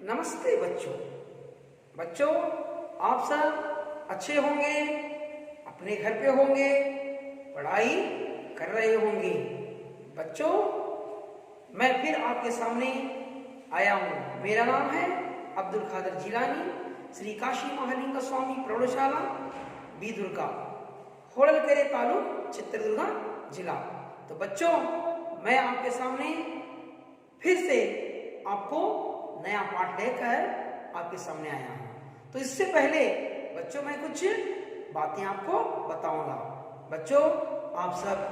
नमस्ते बच्चों, आप सब अच्छे होंगे, अपने घर पे होंगे, पढ़ाई कर रहे होंगे। बच्चों, मैं फिर आपके सामने आया हूँ। मेरा नाम है अब्दुल खादर जिलानी, श्री काशी महालिंग स्वामी प्रौढ़शाला बीदुर्गा, होळलकेरे तालुक, चित्रदुर्गा जिला। तो बच्चों, मैं आपके सामने फिर से आपको नया पाठ लेकर आपके सामने आया हूं। तो इससे पहले बच्चों मैं कुछ बातें आपको बताऊंगा। बच्चों, आप सब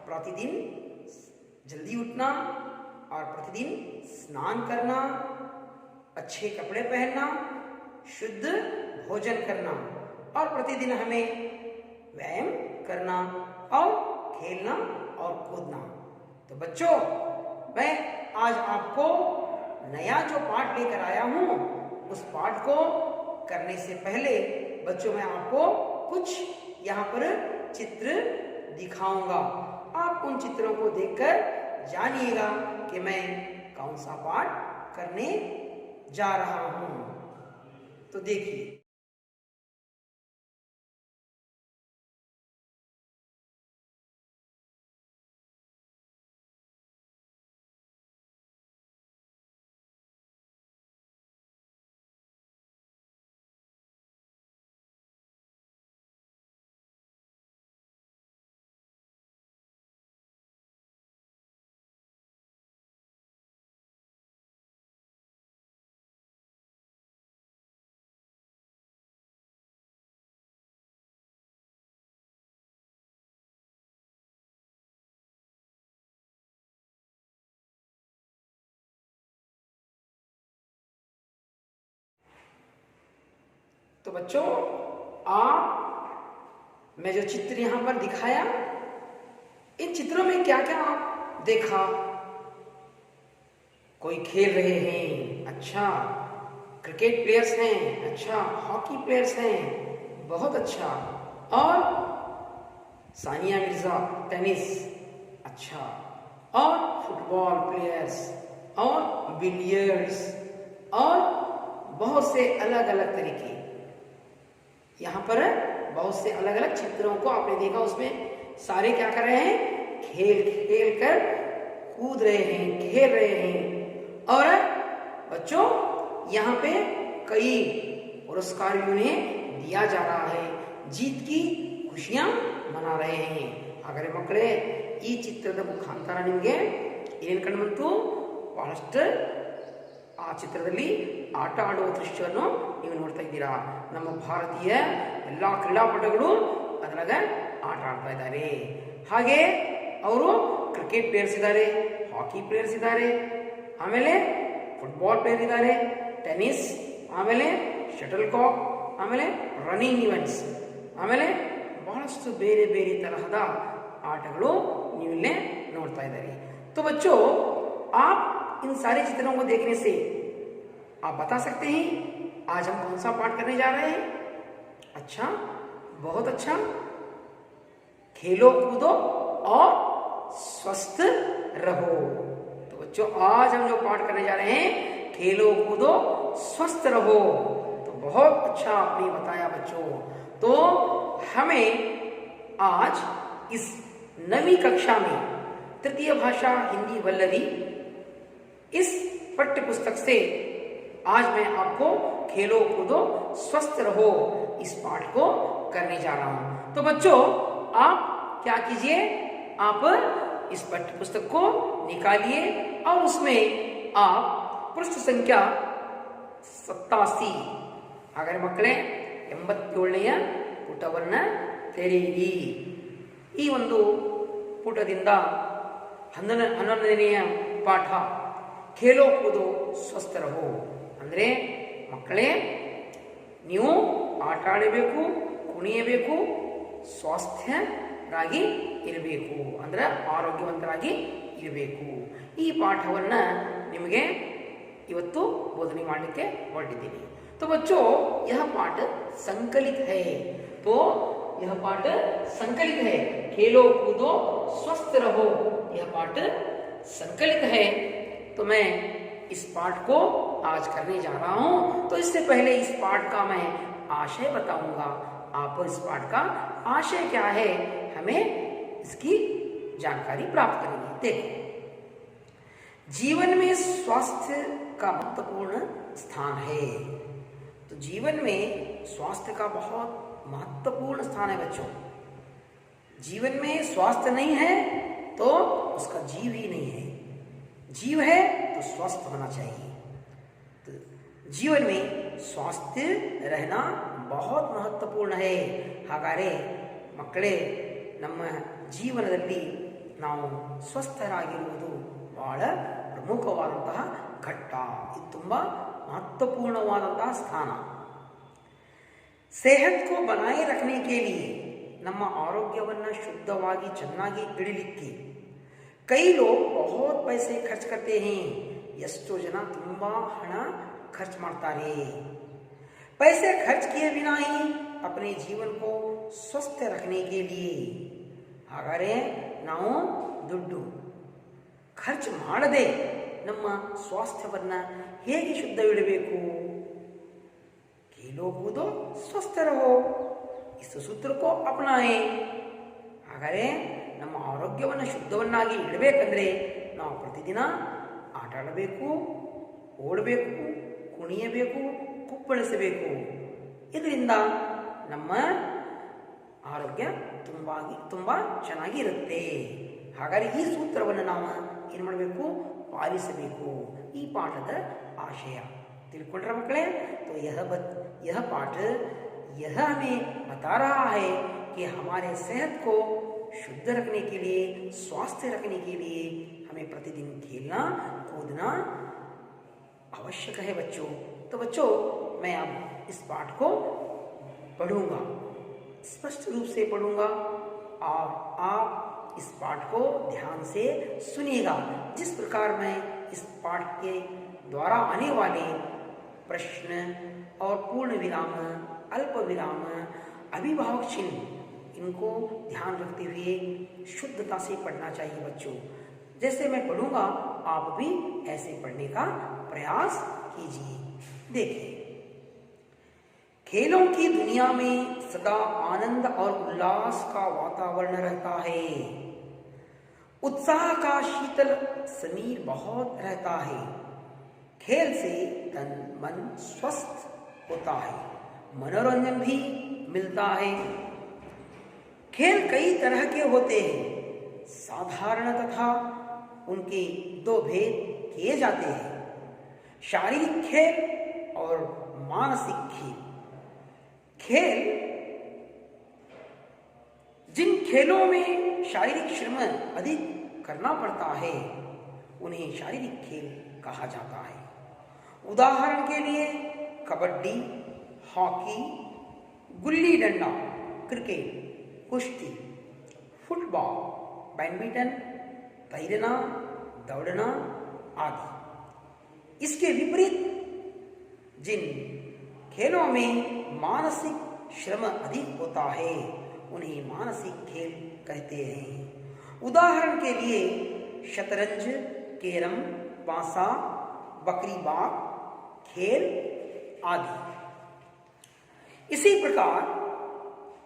प्रतिदिन जल्दी उठना और प्रतिदिन स्नान करना, अच्छे कपड़े पहनना, शुद्ध भोजन करना और प्रतिदिन हमें व्यायाम करना और खेलना और कूदना। तो बच्चों, मैं आज आपको नया जो पाठ लेकर आया हूं, उस पाठ को करने से पहले बच्चों मैं आपको कुछ यहाँ पर चित्र दिखाऊंगा। आप उन चित्रों को देखकर जानिएगा कि मैं कौन सा पाठ करने जा रहा हूं। तो देखिए, तो बच्चों, मैं जो चित्र यहां पर दिखाया, इन चित्रों में क्या क्या आप देखा? कोई खेल रहे हैं, अच्छा, क्रिकेट प्लेयर्स हैं, अच्छा, हॉकी प्लेयर्स हैं, बहुत अच्छा, और सानिया मिर्जा टेनिस, अच्छा, और फुटबॉल प्लेयर्स और बिलियर्ड्स और बहुत से अलग अलग तरीके। यहाँ पर बहुत से अलग अलग चित्रों को आपने देखा, उसमें सारे क्या कर रहे हैं? खेल कर कूद रहे हैं, खेल रहे हैं। और बच्चों, यहाँ पे कई पुरस्कार उन्हें दिया जा रहा है, जीत की खुशियां मना रहे हैं। ಹಾಗಾದ್ರೆ ಮಕ್ಕಳೇ, ಈ ಚಿತ್ರದ ಮುಖಾಂತರ ನಿಮಗೆ ಏನ್ ಕಂಡುಬಂತು? ಬಹಳಷ್ಟು ಆ ಚಿತ್ರದಲ್ಲಿ ಆಟ ಆಡುವ ದೃಶ್ಯವನ್ನು ನೀವು ನೋಡ್ತಾ ಇದ್ದೀರಾ. ನಮ್ಮ ಭಾರತೀಯ ಎಲ್ಲ ಕ್ರೀಡಾಪಟುಗಳು ಅದರಾಗ ಆಟ ಆಡ್ತಾ ಇದ್ದಾರೆ. ಹಾಗೆ ಅವರು ಕ್ರಿಕೆಟ್ ಪ್ಲೇಯರ್ಸ್ ಇದ್ದಾರೆ, ಹಾಕಿ ಪ್ಲೇಯರ್ಸ್ ಇದ್ದಾರೆ, ಆಮೇಲೆ ಫುಟ್ಬಾಲ್ ಪ್ಲೇಯರ್ ಇದ್ದಾರೆ, ಟೆನ್ನಿಸ್, ಆಮೇಲೆ ಶಟಲ್ ಕಾಕ್, ಆಮೇಲೆ ರನ್ನಿಂಗ್ ಇವೆಂಟ್ಸ್, ಆಮೇಲೆ ಬಹಳಷ್ಟು ಬೇರೆ ಬೇರೆ ತರಹದ ಆಟಗಳು ನೀವಿಲ್ಲೇ ನೋಡ್ತಾ ಇದ್ದಾರೆ. तो बच्चों, आप इन सारे चित्रों को देखने से आप बता सकते हैं आज हम कौन सा पाठ करने जा रहे हैं? अच्छा, बहुत अच्छा, खेलो कूदो और स्वस्थ रहो। तो बच्चों, आज हम जो पाठ करने जा रहे हैं, खेलो कूदो स्वस्थ रहो, तो बहुत अच्छा आपने बताया बच्चों। तो हमें आज इस नवी कक्षा में तृतीय भाषा हिंदी वल्लरी, इस पाठ्य पुस्तक से आज मैं आपको खेलो कूदो स्वस्थ रहो इस पाठ को करने जा रहा हूं। तो बच्चों, आप क्या कीजिए, आप इस पाठ्य पुस्तक को निकालिए और उसमें आप पृष्ठ संख्या 87, ಹಾಗಾದ್ರೆ ಮಕ್ಕಳೇ 87ನೆಯ ಪುಟವನ್ನ ತೆರೆಯಿರಿ. ಈ ಒಂದು ಪುಟದಿಂದ 11ನೆಯ ಪಾಠ ಖೇಲೋ ಕೂದೋ ಸ್ವಸ್ಥ ರಹೋ. ಅಂದರೆ ಮಕ್ಕಳೇ, ನೀವು ಆಟ ಆಡಬೇಕು, ಕುಣಿಯಬೇಕು, ಸ್ವಾಸ್ಥ್ಯರಾಗಿ ಇರಬೇಕು, ಅಂದ್ರೆ ಆರೋಗ್ಯವಂತರಾಗಿ ಇರಬೇಕು. ಈ ಪಾಠವನ್ನ ನಿಮಗೆ ಇವತ್ತು ಬೋಧನೆ ಮಾಡಲಿಕ್ಕೆ ಹೊರಟಿದ್ದೀನಿ. तो बच्चों, यह पाठ संकलित है. तो यह पाठ संकलित है, खेलो कूदो स्वस्थ रहो, यह पाठ संकलित है. तो मैं इस पाठ को आज करने जा रहा हूं। तो इससे पहले इस पाठ का मैं आशय बताऊंगा। आप इस पाठ का आशय क्या है, हमें इसकी जानकारी प्राप्त करेंगे। देखो, जीवन में स्वास्थ्य का महत्वपूर्ण स्थान है। तो जीवन में स्वास्थ्य का बहुत महत्वपूर्ण स्थान है बच्चों। जीवन में स्वास्थ्य नहीं है तो उसका जीव ही नहीं है। जीव है तो स्वस्थ होना चाहिए। तो जीवन में स्वास्थ्य रहना बहुत महत्वपूर्ण है। ಹಾಗಾದರೆ ಮಕ್ಕಳೇ, ನಮ್ಮ ಜೀವನದಲ್ಲಿ ನಾವು ಸ್ವಸ್ಥರಾಗಿರುವುದು ಬಹಳ ಪ್ರಮುಖವಾದಂತಹ ಘಟ್ಟ। ಇದು ತುಂಬ महत्वपूर्णवाದಂತಹ स्थान। सेहत को बनाए रखने के लिए, ನಮ್ಮ ಆರೋಗ್ಯವನ್ನು ಶುದ್ಧವಾಗಿ ಚೆನ್ನಾಗಿ ಇಡಲಿಕ್ಕೆ कई लोग बहुत पैसे खर्च करते हैं। ಎಷ್ಟೋ ಜನ ತುಂಬಾ ಹಣ खर्च ಮಾಡ್ತಾರೆ। पैसे खर्च किए बिना ही अपने जीवन को स्वस्थ रखने के लिए, ಹಾಗಾದರೆ ನಾವು ದುಡ್ಡು ಖರ್ಚು ಮಾಡದೆ ನಮ್ಮ ಸ್ವಾಸ್ಥ್ಯವನ್ನು ಹೇಗೆ ಶುದ್ಧ ಇಡಬೇಕು? खेलो कूदो स्वस्थ रहो, इस सूत्र को अपनाएं। ಹಾಗಾದರೆ ನಮ್ಮ ಆರೋಗ್ಯವನ್ನು ಶುದ್ಧವನ್ನಾಗಿ ಇಡಬೇಕಂದ್ರೆ ನಾವು ಪ್ರತಿದಿನ ಆಟ ಆಡಬೇಕು, ಓಡಬೇಕು, ಕುಣಿಯಬೇಕು, ಕುಪ್ಪಳಿಸಬೇಕು। ಇದರಿಂದ ನಮ್ಮ ಆರೋಗ್ಯ ತುಂಬ ಚೆನ್ನಾಗಿ ಇರುತ್ತೆ। ಹಾಗಾದರೆ ಈ ಸೂತ್ರವನ್ನು ನಾವು ಏನು ಮಾಡಬೇಕು? ಪಾಲಿಸಬೇಕು। ಈ ಪಾಠದ ಆಶಯ ತಿಳ್ಕೊಂಡ್ರೆ ಮಕ್ಕಳೇ, तो यह पाठ यह हमें बता रहा है कि हमारे सेहत को शुद्ध रखने के लिए, स्वास्थ्य रखने के लिए हमें प्रतिदिन खेलना कूदना आवश्यक है बच्चों। तो बच्चों, मैं अब इस पाठ को पढ़ूंगा, स्पष्ट रूप से पढ़ूंगा और आप इस पाठ को ध्यान से सुनिएगा। जिस प्रकार मैं इस पाठ के द्वारा आने वाले प्रश्न और पूर्ण विराम, अल्प विराम, अभिभावक चिन्ह, इनको ध्यान रखते हुए शुद्धता से पढ़ना चाहिए बच्चों। जैसे मैं पढ़ूंगा आप भी ऐसे पढ़ने का प्रयास कीजिए। देखिए, खेलों की दुनिया में सदा आनंद और उल्लास का वातावरण रहता है। उत्साह का शीतल समीर बहुत रहता है। खेल से तन मन स्वस्थ होता है, मनोरंजन भी मिलता है। खेल कई तरह के होते हैं। साधारण तथा उनके दो भेद किए जाते हैं, शारीरिक खेल और मानसिक खेल। खेल, जिन खेलों में शारीरिक श्रम अधिक करना पड़ता है उन्हें शारीरिक खेल कहा जाता है। उदाहरण के लिए कबड्डी, हॉकी, गुल्ली डंडा, क्रिकेट, कुश्ती, फुटबॉल, बैडमिंटन, तैरना, दौड़ना आदि। इसके विपरीत जिन खेलों में मानसिक श्रम अधिक होता है उन्हें मानसिक खेल कहते हैं। उदाहरण के लिए शतरंज, कैरम, पासा, बकरी बाग खेल आदि। इसी प्रकार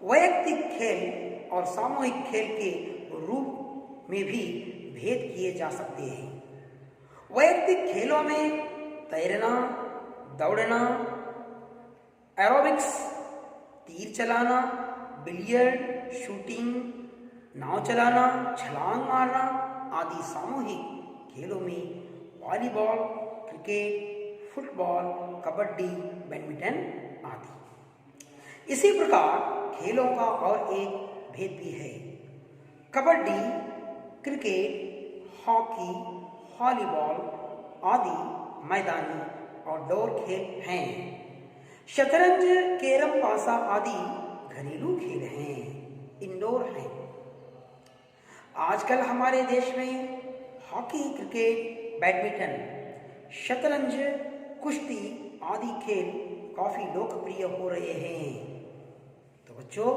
वैयक्तिक खेल और सामूहिक खेल के रूप में भी भेद किए जा सकते हैं। वैयक्तिक खेलों में तैरना, दौड़ना, एरोबिक्स, तीर चलाना, बिलियर्ड, शूटिंग, नाव चलाना, छलांग मारना आदि। सामूहिक खेलों में volleyball, cricket, football, kabaddi, badminton आदि। इसी प्रकार खेलों का और एक भेद भी है। कबड्डी, क्रिकेट, हॉकी, वॉलीबॉल आदि मैदानी आउटडोर खेल हैं। शतरंज, कैरम, पासा आदि घरेलू खेल हैं, इंडोर हैं। आजकल हमारे देश में हॉकी, क्रिकेट, बैडमिंटन, शतरंज, कुश्ती आदि खेल काफ़ी लोकप्रिय हो रहे हैं। तो बच्चों,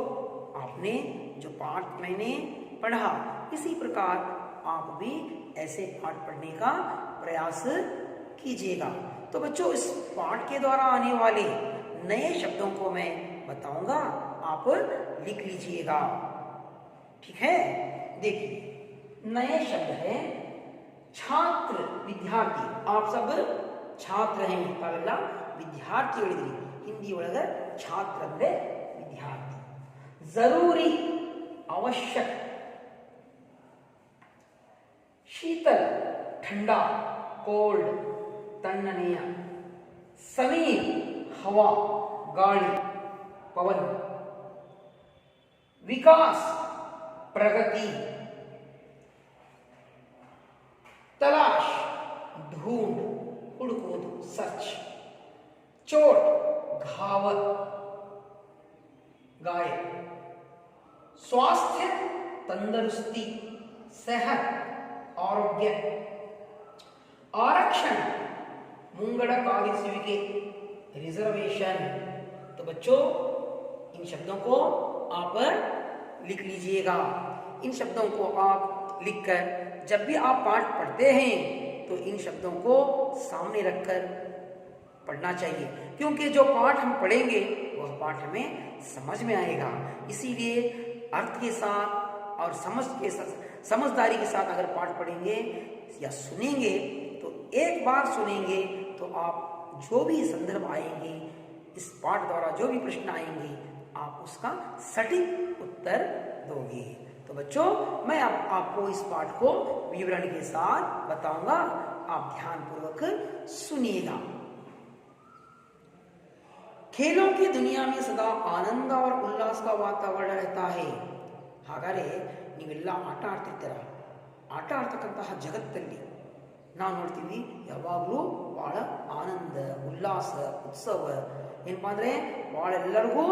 आपने जो पाठ मैंने पढ़ा, इसी प्रकार आप भी ऐसे पाठ पढ़ने का प्रयास कीजिएगा। तो बच्चों इस पाठ के द्वारा आने वाले नए शब्दों को मैं बताऊंगा, आप लिख लीजिएगा। ठीक है, देखिए नए शब्द है छात्र विद्यार्थी। आप सब छात्र हैं, पहला विद्यार्थी हिंदी ಒಳಗ छात्र ಅಂದ್ರೆ विद्यार्थी। जरूरी आवश्यक, शीतल ठंडा कोल्ड तन्ननीय, समीर हवा गाड़ी पवन, विकास प्रगति, तलाश ढूंढ हुड़कोದು सर्च, चोट घाव गाय, स्वास्थ्य तंदुरुस्ती सेहत आरोग्य, आरक्षण ಮುಂಗಡ ಕಾದಿರಿಸುವಿಕೆ रिजर्वेशन। तो बच्चों इन शब्दों को आप लिख लीजिएगा। इन शब्दों को आप लिखकर जब भी आप पाठ पढ़ते हैं तो इन शब्दों को सामने रखकर पढ़ना चाहिए, क्योंकि जो पाठ हम पढ़ेंगे वह पाठ हमें समझ में आएगा। इसीलिए अर्थ के साथ और समझदारी के साथ अगर पाठ पढ़ेंगे या सुनेंगे तो एक बार सुनेंगे तो आप जो भी संदर्भ आएंगे इस पाठ द्वारा, जो भी प्रश्न आएंगे आप उसका सटीक उत्तर दोगे। तो बच्चों मैं आपको इस पाठ को विवरण के साथ बताऊंगा, आप ध्यान पूर्वक सुनिएगा। खेलों की दुनिया में सदा आनंद और उल्लास का वातावरण रहता है। ಹಾಗಾದರೆ ನೀವೆಲ್ಲ ಆಟ ಆಡ್ತಿರ್ತೀರ, ಆಟ ಆಡ್ತಕ್ಕಂತಹ ಜಗತ್ತಲ್ಲಿ ನಾವು ನೋಡ್ತೀವಿ ಯಾವಾಗಲೂ ಭಾಳ ಆನಂದ ಉಲ್ಲಾಸ ಉತ್ಸವ ಏನಪ್ಪ ಅಂದರೆ ಭಾಳ ಎಲ್ಲರಿಗೂ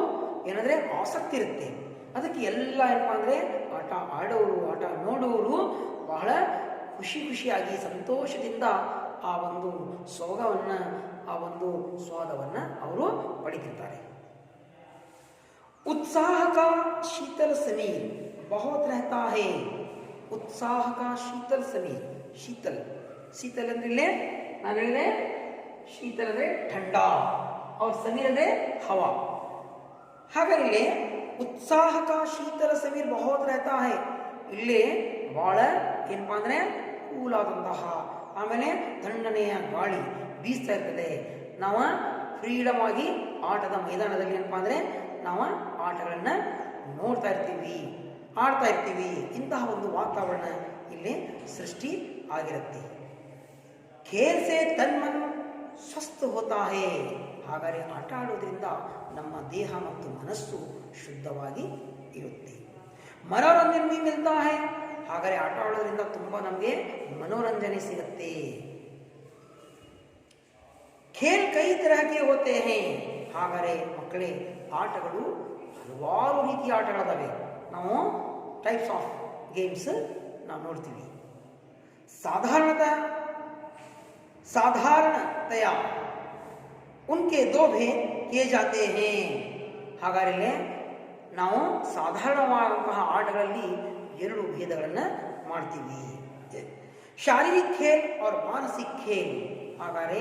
ಏನಂದರೆ ಆಸಕ್ತಿ ಇರುತ್ತೆ। ಅದಕ್ಕೆ ಎಲ್ಲ ಏನಪ್ಪ ಅಂದರೆ ಆಟ ಆಡೋರು ಆಟ ನೋಡೋರು ಬಹಳ ಖುಷಿಯಾಗಿ ಸಂತೋಷದಿಂದ ಆ ಒಂದು ಸೊಗವನ್ನು ಆ ಒಂದು ಸ್ವಾದವನ್ನು ಅವರು ಪಡಿತಿರ್ತಾರೆ। उत्साह का शीतल समीर बहुत रहता है। उत्साह का शीतल समीर, शीतल शीतल ಅಂದ್ರೆ ನಾನು ಹೇಳಿದೆ ಶೀತಲ ಅಂದ್ರೆ ठंडा और समीर ಅಂದ್ರೆ हवा। ಹಾಗಾದ್ರೆ उत्साह का शीतल समीर बहुत रहता है, ಇಲ್ಲಿ ಬಹಳ ಏನಪ್ಪ ಅಂದ್ರೆ ಕೂಲ್ ಆದಂತಹ ಆಮೇಲೆ ತಣ್ಣನೆಯ ಗಾಳಿ ಬೀಸ್ತಾ ಇರ್ತದೆ। ನಾವು ಫ್ರೀಡಮ್ ಆಗಿ ಆಟದ ಮೈದಾನದಲ್ಲಿ ಏನಪ್ಪ ಅಂದ್ರೆ ನಾವು ಆಟಗಳನ್ನ ನೋಡ್ತಾ ಇರ್ತೀವಿ, ಆಡ್ತಾ ಇರ್ತೀವಿ। ಇಂತಹ ಒಂದು ವಾತಾವರಣ ಇಲ್ಲಿ ಸೃಷ್ಟಿ ಆಗಿರುತ್ತೆ। खेल से तन मन स्वस्थ होता है। ಹಾಗಾದರೆ ಆಟ ಆಡೋದ್ರಿಂದ ನಮ್ಮ ದೇಹ ಮತ್ತು ಮನಸ್ಸು ಶುದ್ಧವಾಗಿ ಇರುತ್ತೆ। ಮನೋರಂಜನೆ भी मिलता है। ಹಾಗಾದರೆ ಆಟ ಆಡೋದ್ರಿಂದ ತುಂಬಾ ನಮಗೆ ಮನೋರಂಜನೆ ಸಿಗುತ್ತೆ। खेल कई तरह के होते हैं। ಹಾಗಾದರೆ ಮಕ್ಕಳೇ ಆಟಗಳು ಹಲವಾರು ರೀತಿಯ ಆಟಗಳಿದಾವೆ। ನಾವು ಟೈಪ್ಸ್ ಆಫ್ ಗೇಮ್ಸ್ ನಾವು ನೋಡ್ತೀವಿ। साधारणतया उनके दो भेद किए जाते हैं। ಹಾಗಾದರೆ ನಾವು ಸಾಧಾರಣವಾದಂತಹ ಆಟಗಳಲ್ಲಿ ಎರಡು ಭೇದಗಳನ್ನು ಮಾಡ್ತೀವಿ, ಶಾರೀರಿಕ खेल और मानसिक खेल। ಹಾಗಾದರೆ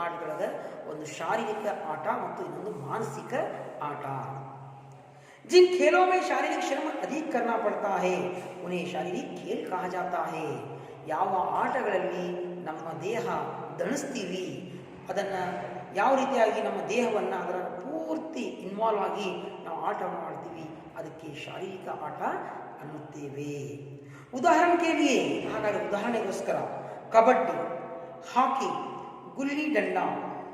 ಆಟಗಳದ ಒಂದು ಶಾರೀರಿಕ ಆಟ ಮತ್ತು ಇನ್ನೊಂದು ಮಾನಸಿಕ ಆಟ। जिन खेलों में शारीरिक श्रम अधिक करना पड़ता है उन्हें शारीरिक खेल कहा जाता है। ಯಾವ ಆಟಗಳಲ್ಲಿ ನಮ್ಮ ದೇಹ ದಣಿಸ್ತೀವಿ, ಅದನ್ನು ಯಾವ ರೀತಿಯಾಗಿ ನಮ್ಮ ದೇಹವನ್ನು ಅದರ ಪೂರ್ತಿ ಇನ್ವಾಲ್ವ್ ಆಗಿ ನಾವು ಆಟ ಮಾಡ್ತೀವಿ ಅದಕ್ಕೆ ಶಾರೀರಿಕ ಆಟ ಅನ್ನುತ್ತೇವೆ। ಉದಾಹರಣೆ के लिए ಹಾಗಾದರೆ ಉದಾಹರಣೆಗೋಸ್ಕರ ಕಬಡ್ಡಿ, ಹಾಕಿ, गुल्ली डंडा,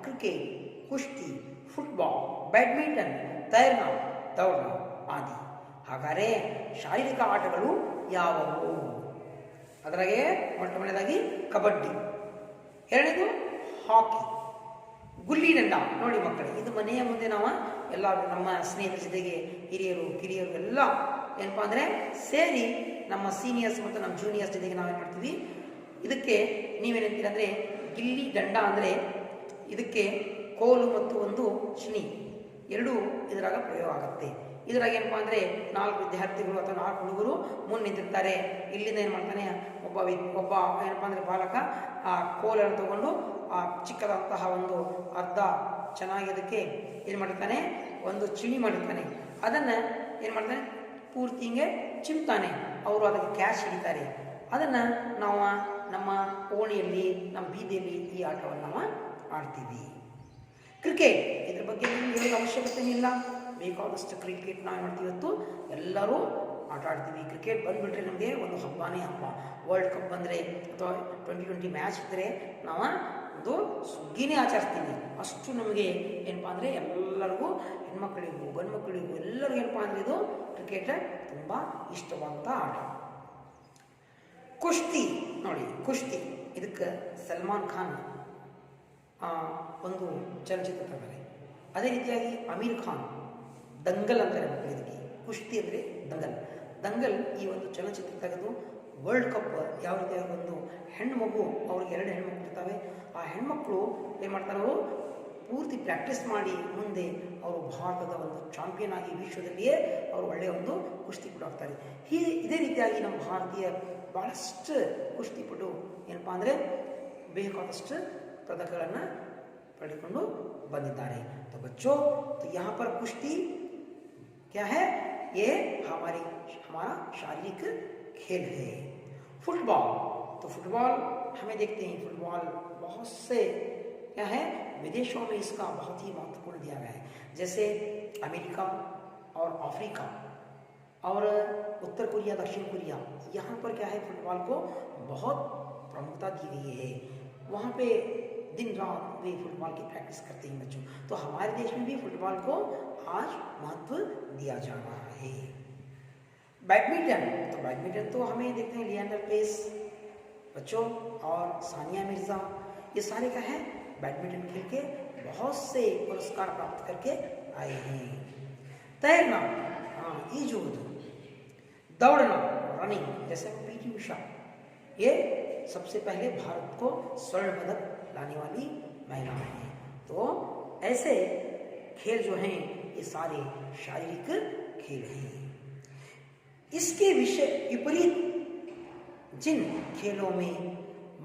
क्रिकेट, कुश्ती, फुटबॉल, बैडमिंटन, तैरना, दौड़ना आदि। ಹಾಗಾದರೆ ಶಾರೀರಿಕ ಆಟಗಳು ಯಾವುವು? ಅದರಾಗೆ ಮೊದಲನೇದಾಗಿ ಕಬಡ್ಡಿ, ಎರಡನೇದು ಹಾಕಿ, ಗುಲ್ಲಿ ದಂಡ। ನೋಡಿ ಮಕ್ಕಳೇ, ಇದು ಮನೆಯ ಮುಂದೆ ನಾವು ಎಲ್ಲ ನಮ್ಮ ಸ್ನೇಹಿತರ ಜೊತೆಗೆ ಹಿರಿಯರು ಕಿರಿಯರು ಎಲ್ಲ ಏನಪ್ಪ ಅಂದರೆ ಸೇರಿ ನಮ್ಮ ಸೀನಿಯರ್ಸ್ ಮತ್ತು ನಮ್ಮ ಜೂನಿಯರ್ಸ್ ಜೊತೆಗೆ ನಾವೇನು ಮಾಡ್ತೀವಿ, ಇದಕ್ಕೆ ನೀವೇನಂತೀರ ಅಂದರೆ ಗಿಲ್ಲಿ ದಂಡ ಅಂದರೆ ಇದಕ್ಕೆ ಕೋಲು ಮತ್ತು ಒಂದು ಶಿಣಿ ಎರಡೂ ಇದರಾಗ ಪ್ರಯೋಗ ಆಗುತ್ತೆ। ಇದರಾಗ ಏನಪ್ಪ ಅಂದರೆ 4 ವಿದ್ಯಾರ್ಥಿಗಳು ಅಥವಾ 4 ಹುಡುಗರು ಮುಂದೆ ನಿಂತಿರ್ತಾರೆ। ಇಲ್ಲಿಂದ ಏನು ಮಾಡ್ತಾನೆ ಒಬ್ಬ ಏನಪ್ಪ ಅಂದರೆ ಬಾಲಕ ಆ ಕೋಲನ್ನು ತಗೊಂಡು ಆ ಚಿಕ್ಕದಂತಹ ಒಂದು ಅರ್ಧ ಚೆನ್ನಾಗಿ ಅದಕ್ಕೆ ಏನು ಮಾಡಿರ್ತಾನೆ, ಒಂದು ಚಿಣಿ ಮಾಡಿರ್ತಾನೆ. ಅದನ್ನು ಏನು ಮಾಡ್ತಾನೆ, ಪೂರ್ತಿ ಹಿಂಗೆ ಚಿಮ್ತಾನೆ. ಅವರು ಅದಕ್ಕೆ ಕ್ಯಾಚ್ ಹಿಡಿತಾರೆ. ಅದನ್ನು ನಾವು ನಮ್ಮ ಓಣಿಯಲ್ಲಿ, ನಮ್ಮ ಬೀದಿಯಲ್ಲಿ ಈ ಆಟವನ್ನು ನಾವು ಆಡ್ತೀವಿ. ಕ್ರಿಕೆಟ್, ಇದ್ರ ಬಗ್ಗೆ ಹೇಳೋದು ಅವಶ್ಯಕತೆ ಇಲ್ಲ. ಬೇಕಾದಷ್ಟು ಕ್ರಿಕೆಟ್ ನಾವು ಮಾಡ್ತೀವಿ. ಇವತ್ತು ಎಲ್ಲರೂ ಆಟ ಆಡ್ತೀವಿ. ಕ್ರಿಕೆಟ್ ಬಂದುಬಿಟ್ರೆ ನಮಗೆ ಒಂದು ಹಬ್ಬನೇ ಹಬ್ಬ. ವರ್ಲ್ಡ್ ಕಪ್ ಬಂದರೆ ಅಥವಾ 2020 ಮ್ಯಾಚ್ ಇದ್ದರೆ ನಾವು ಒಂದು ಸುಗ್ಗಿನೇ ಆಚರಿಸ್ತೀವಿ. ಅಷ್ಟು ನಮಗೆ ಏನಪ್ಪ ಅಂದರೆ ಎಲ್ಲರಿಗೂ, ಹೆಣ್ಮಕ್ಳಿಗೂ ಗಂಡು ಮಕ್ಕಳಿಗೂ ಎಲ್ಲರಿಗೂ ಏನಪ್ಪ ಅಂದರೆ ಇದು ಕ್ರಿಕೆಟ್ ತುಂಬ ಇಷ್ಟವಾದಂಥ ಆಟ. ಕುಸ್ತಿ ನೋಡಿ, ಕುಸ್ತಿ ಇದಕ್ಕೆ ಸಲ್ಮಾನ್ ಖಾನ್ ಒಂದು ಚಲನಚಿತ್ರ ತೆಗೆದರೆ. ಅದೇ ರೀತಿಯಾಗಿ ಅಮೀರ್ ಖಾನ್ ದಂಗಲ್ ಅಂತಾರೆ ಮಕ್ಕಳು ಇದಕ್ಕೆ. ಕುಸ್ತಿ ಅಂದರೆ ದಂಗಲ್ ಈ ಒಂದು ಚಲನಚಿತ್ರ ತೆಗೆದು ವರ್ಲ್ಡ್ ಕಪ್ ಯಾವ ರೀತಿಯಾಗಿ ಒಂದು ಹೆಣ್ಣು ಮಗು, ಅವ್ರಿಗೆ 2 ಹೆಣ್ಮಕ್ಳು ಇರ್ತವೆ. ಆ ಹೆಣ್ಮಕ್ಳು ಏನು ಮಾಡ್ತಾರೆ, ಅವರು ಪೂರ್ತಿ ಪ್ರಾಕ್ಟೀಸ್ ಮಾಡಿ ಮುಂದೆ ಅವರು ಭಾರತದ ಒಂದು ಚಾಂಪಿಯನ್ ಆಗಿ ವಿಶ್ವದಲ್ಲಿಯೇ ಅವರು ಒಳ್ಳೆಯ ಒಂದು ಕುಸ್ತಿಪಟು ಆಗ್ತಾರೆ. ಇದೇ ರೀತಿಯಾಗಿ ನಮ್ಮ ಭಾರತೀಯ ಭಾಳಷ್ಟು ಕುಸ್ತಿಪಟು ಏನಪ್ಪ ಅಂದರೆ ಬೇಕಾದಷ್ಟು ಪದಕಗಳನ್ನು ಪಡೆದುಕೊಂಡು ಬಂದಿದ್ದಾರೆ. तो बच्चों, तो यहाँ पर कुश्ती क्या है, ये हमारा शारीरिक खेल है. फुटबॉल, तो फुटबॉल हमें देखते हैं, फुटबॉल बहुत से क्या है, विदेशों में इसका बहुत ही महत्वपूर्ण दिया गया है. जैसे अमेरिका और अफ्रीका और उत्तर कोरिया, दक्षिण कोरिया, यहाँ पर क्या है, फुटबॉल को बहुत प्रमुखता दी गई है. वहाँ पे दिन रात वे फुटबॉल की प्रैक्टिस करते हैं बच्चों. तो हमारे देश में भी फुटबॉल को आज महत्व दिया जा रहा है. बैडमिंटन, तो बैडमिंटन तो हमें देखते हैं लिएंडर पेस बच्चों और सानिया मिर्ज़ा, ये सारे क्या है, बैडमिंटन खेल के बहुत से पुरस्कार प्राप्त करके आए हैं. तैरना, हाँ, ईजूद, दौड़ना, रनिंग, जैसे पीटी उषा, ये सबसे पहले भारत को स्वर्ण पदक लाने वाली महिला है. तो ऐसे खेल जो हैं ये सारे शारीरिक खेल हैं. इसके विपरीत जिन खेलों में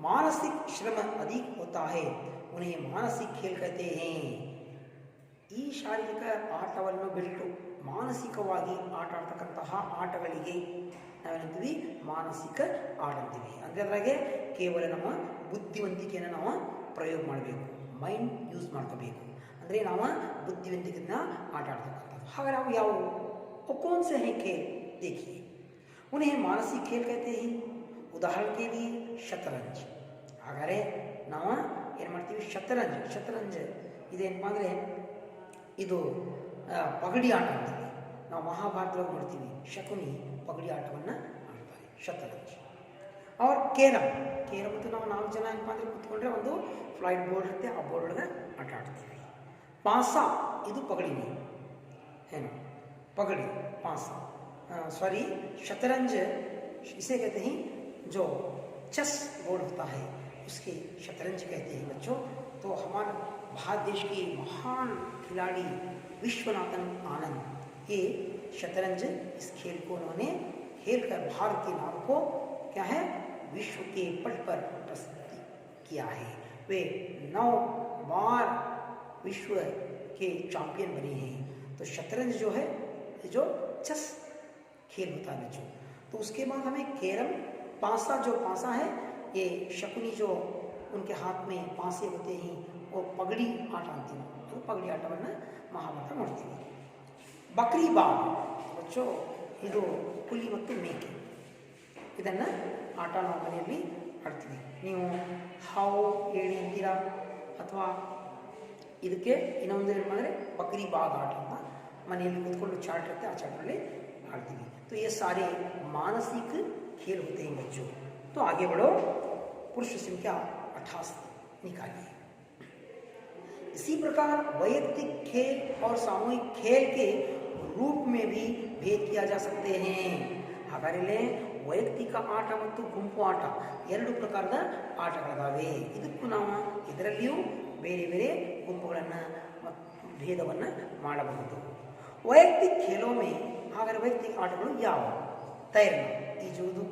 मानसिक श्रम अधिक होता है उन्हें मानसिक खेल कहते हैं. ಈ ಶಾರೀರಿಕ ಆಟವನ್ನು ಬಿಟ್ಟು ಮಾನಸಿಕವಾಗಿ ಆಟ ಆಡ್ತಕ್ಕಂತಹ ಆಟಗಳಿಗೆ ನಾವೇನಂತೀವಿ, ಮಾನಸಿಕ ಆಟ ಅಂತೀವಿ. ಅಂದರೆ ಅದ್ರಾಗೆ ಕೇವಲ ನಮ್ಮ ಬುದ್ಧಿವಂತಿಕೆಯನ್ನು ನಾವು ಪ್ರಯೋಗ ಮಾಡಬೇಕು, ಮೈಂಡ್ ಯೂಸ್ ಮಾಡ್ಕೋಬೇಕು. ಅಂದರೆ ನಾವು ಬುದ್ಧಿವಂತಿಕೆಯನ್ನು ಆಟ ಆಡ್ತಕ್ಕಂಥದ್ದು. ಹಾಗಾದ್ರೆ ನಾವು ಯಾವುವು, कौन से हैं खेल, देखिए. उन्हें मानसिक खेल कहते हैं. उदाहरण के लिए शतरंज. ಹಾಗಾದರೆ ನಾವು ಏನು ಮಾಡ್ತೀವಿ, ಶತರಂಜ್ ಇದೇನಪ್ಪ ಅಂದರೆ ಇದು ಪಗಡಿ ಆಟ ಅಂತೀವಿ ನಾವು. ಮಹಾಭಾರತವಾಗಿ ನೋಡ್ತೀವಿ, ಶಕುನಿ ಪಗಡಿ ಆಟವನ್ನು ಆಡ್ತಾರೆ, ಶತರಂಜ್. ಅವ್ರ ಕೇರಮ್ ಅಂತೂ ನಾವು 4 ಜನ ಏನಪ್ಪ ಅಂದರೆ ಕೂತ್ಕೊಂಡ್ರೆ ಒಂದು ಫ್ಲೈಟ್ ಬೋರ್ಡ್ ಇರುತ್ತೆ, ಆ ಬೋರ್ಡ್ ಒಳಗೆ ಆಟ ಆಡ್ತೀವಿ. ಪಾಸಾ, ಇದು ಪಗಡಿನೇ, ಏನು पगड़ी, पासा, सॉरी शतरंज इसे कहते हैं. जो चेस बोर्ड होता है उसके शतरंज कहते हैं बच्चों. तो हमारे भारत देश के महान खिलाड़ी विश्वनाथन आनंद, ये शतरंज इस खेल को उन्होंने खेल कर भारत के नाम को क्या है, विश्व के पट पर प्रसिद्ध किया है. वे 9 बार विश्व के चैंपियन बने हैं. तो शतरंज जो है, जो चेस खेल होता है बच्चों. तो उसके बाद हमें कैरम, पासा, जो पासा है ये शकुनी जो उनके हाथ में पासे होते हैं वो पगड़ी आಟ ಅಂತೀವಿ. ಅದು ಪಗಡಿ ಆಟವನ್ನು ಮಹಾಭಾರತ ಮಾಡ್ತೀವಿ. ಬಕ್ರಿ ಬಾಲ್ ಬಚ್ಚೋ, ಇದು ಹುಲಿ ಮತ್ತು ಮೇಕೆ, ಇದನ್ನು ಆಟ ನಾವು ಮನೆಯಲ್ಲಿ ಆಡ್ತೀವಿ. ನೀವು ಹಾವು ಏಣಿ ಅಂತೀರಾ, ಅಥವಾ ಇದಕ್ಕೆ ಇನ್ನೊಂದು ಏನು ಮಾಡಿದ್ರೆ ಬಕ್ರಿ ಬಾಗ್ ಆಟ ಅಂತ ಮನೆಯಲ್ಲಿ ಕೂತ್ಕೊಂಡು ಚಾರ್ಟ್ ಇರುತ್ತೆ, ಆ ಚಾರ್ಟಲ್ಲಿ आड़ती. तो ये सारे मानसिक खेल होते हैं बच्चों. तो आगे बढ़ो, पुरुष संख्या 88 निकालिए. इसी प्रकार वैयक्तिक खेल और सामूहिक खेल के रूप में भी भेद किया जा सकते हैं. ಹಾಗಾದರೆ ವೈಯಕ್ತಿಕ ಆಟ ಮತ್ತು ಗುಂಪು ಆಟ ಎರಡು ಪ್ರಕಾರದ ಆಟಗಳಿದಾವೆ. ಇದಕ್ಕೂ ನಾವು ಇದರಲ್ಲಿಯೂ ಬೇರೆ ಬೇರೆ ಗುಂಪುಗಳನ್ನು ಭೇದವನ್ನು ಮಾಡಬಹುದು. ವೈಯಕ್ತಿಕ खेलों में ಹಾಗಾದರೆ ವೈಯಕ್ತಿಕ ಆಟಗಳು ಯಾವುವು? ತೈರನ, ಈಜುವುದು,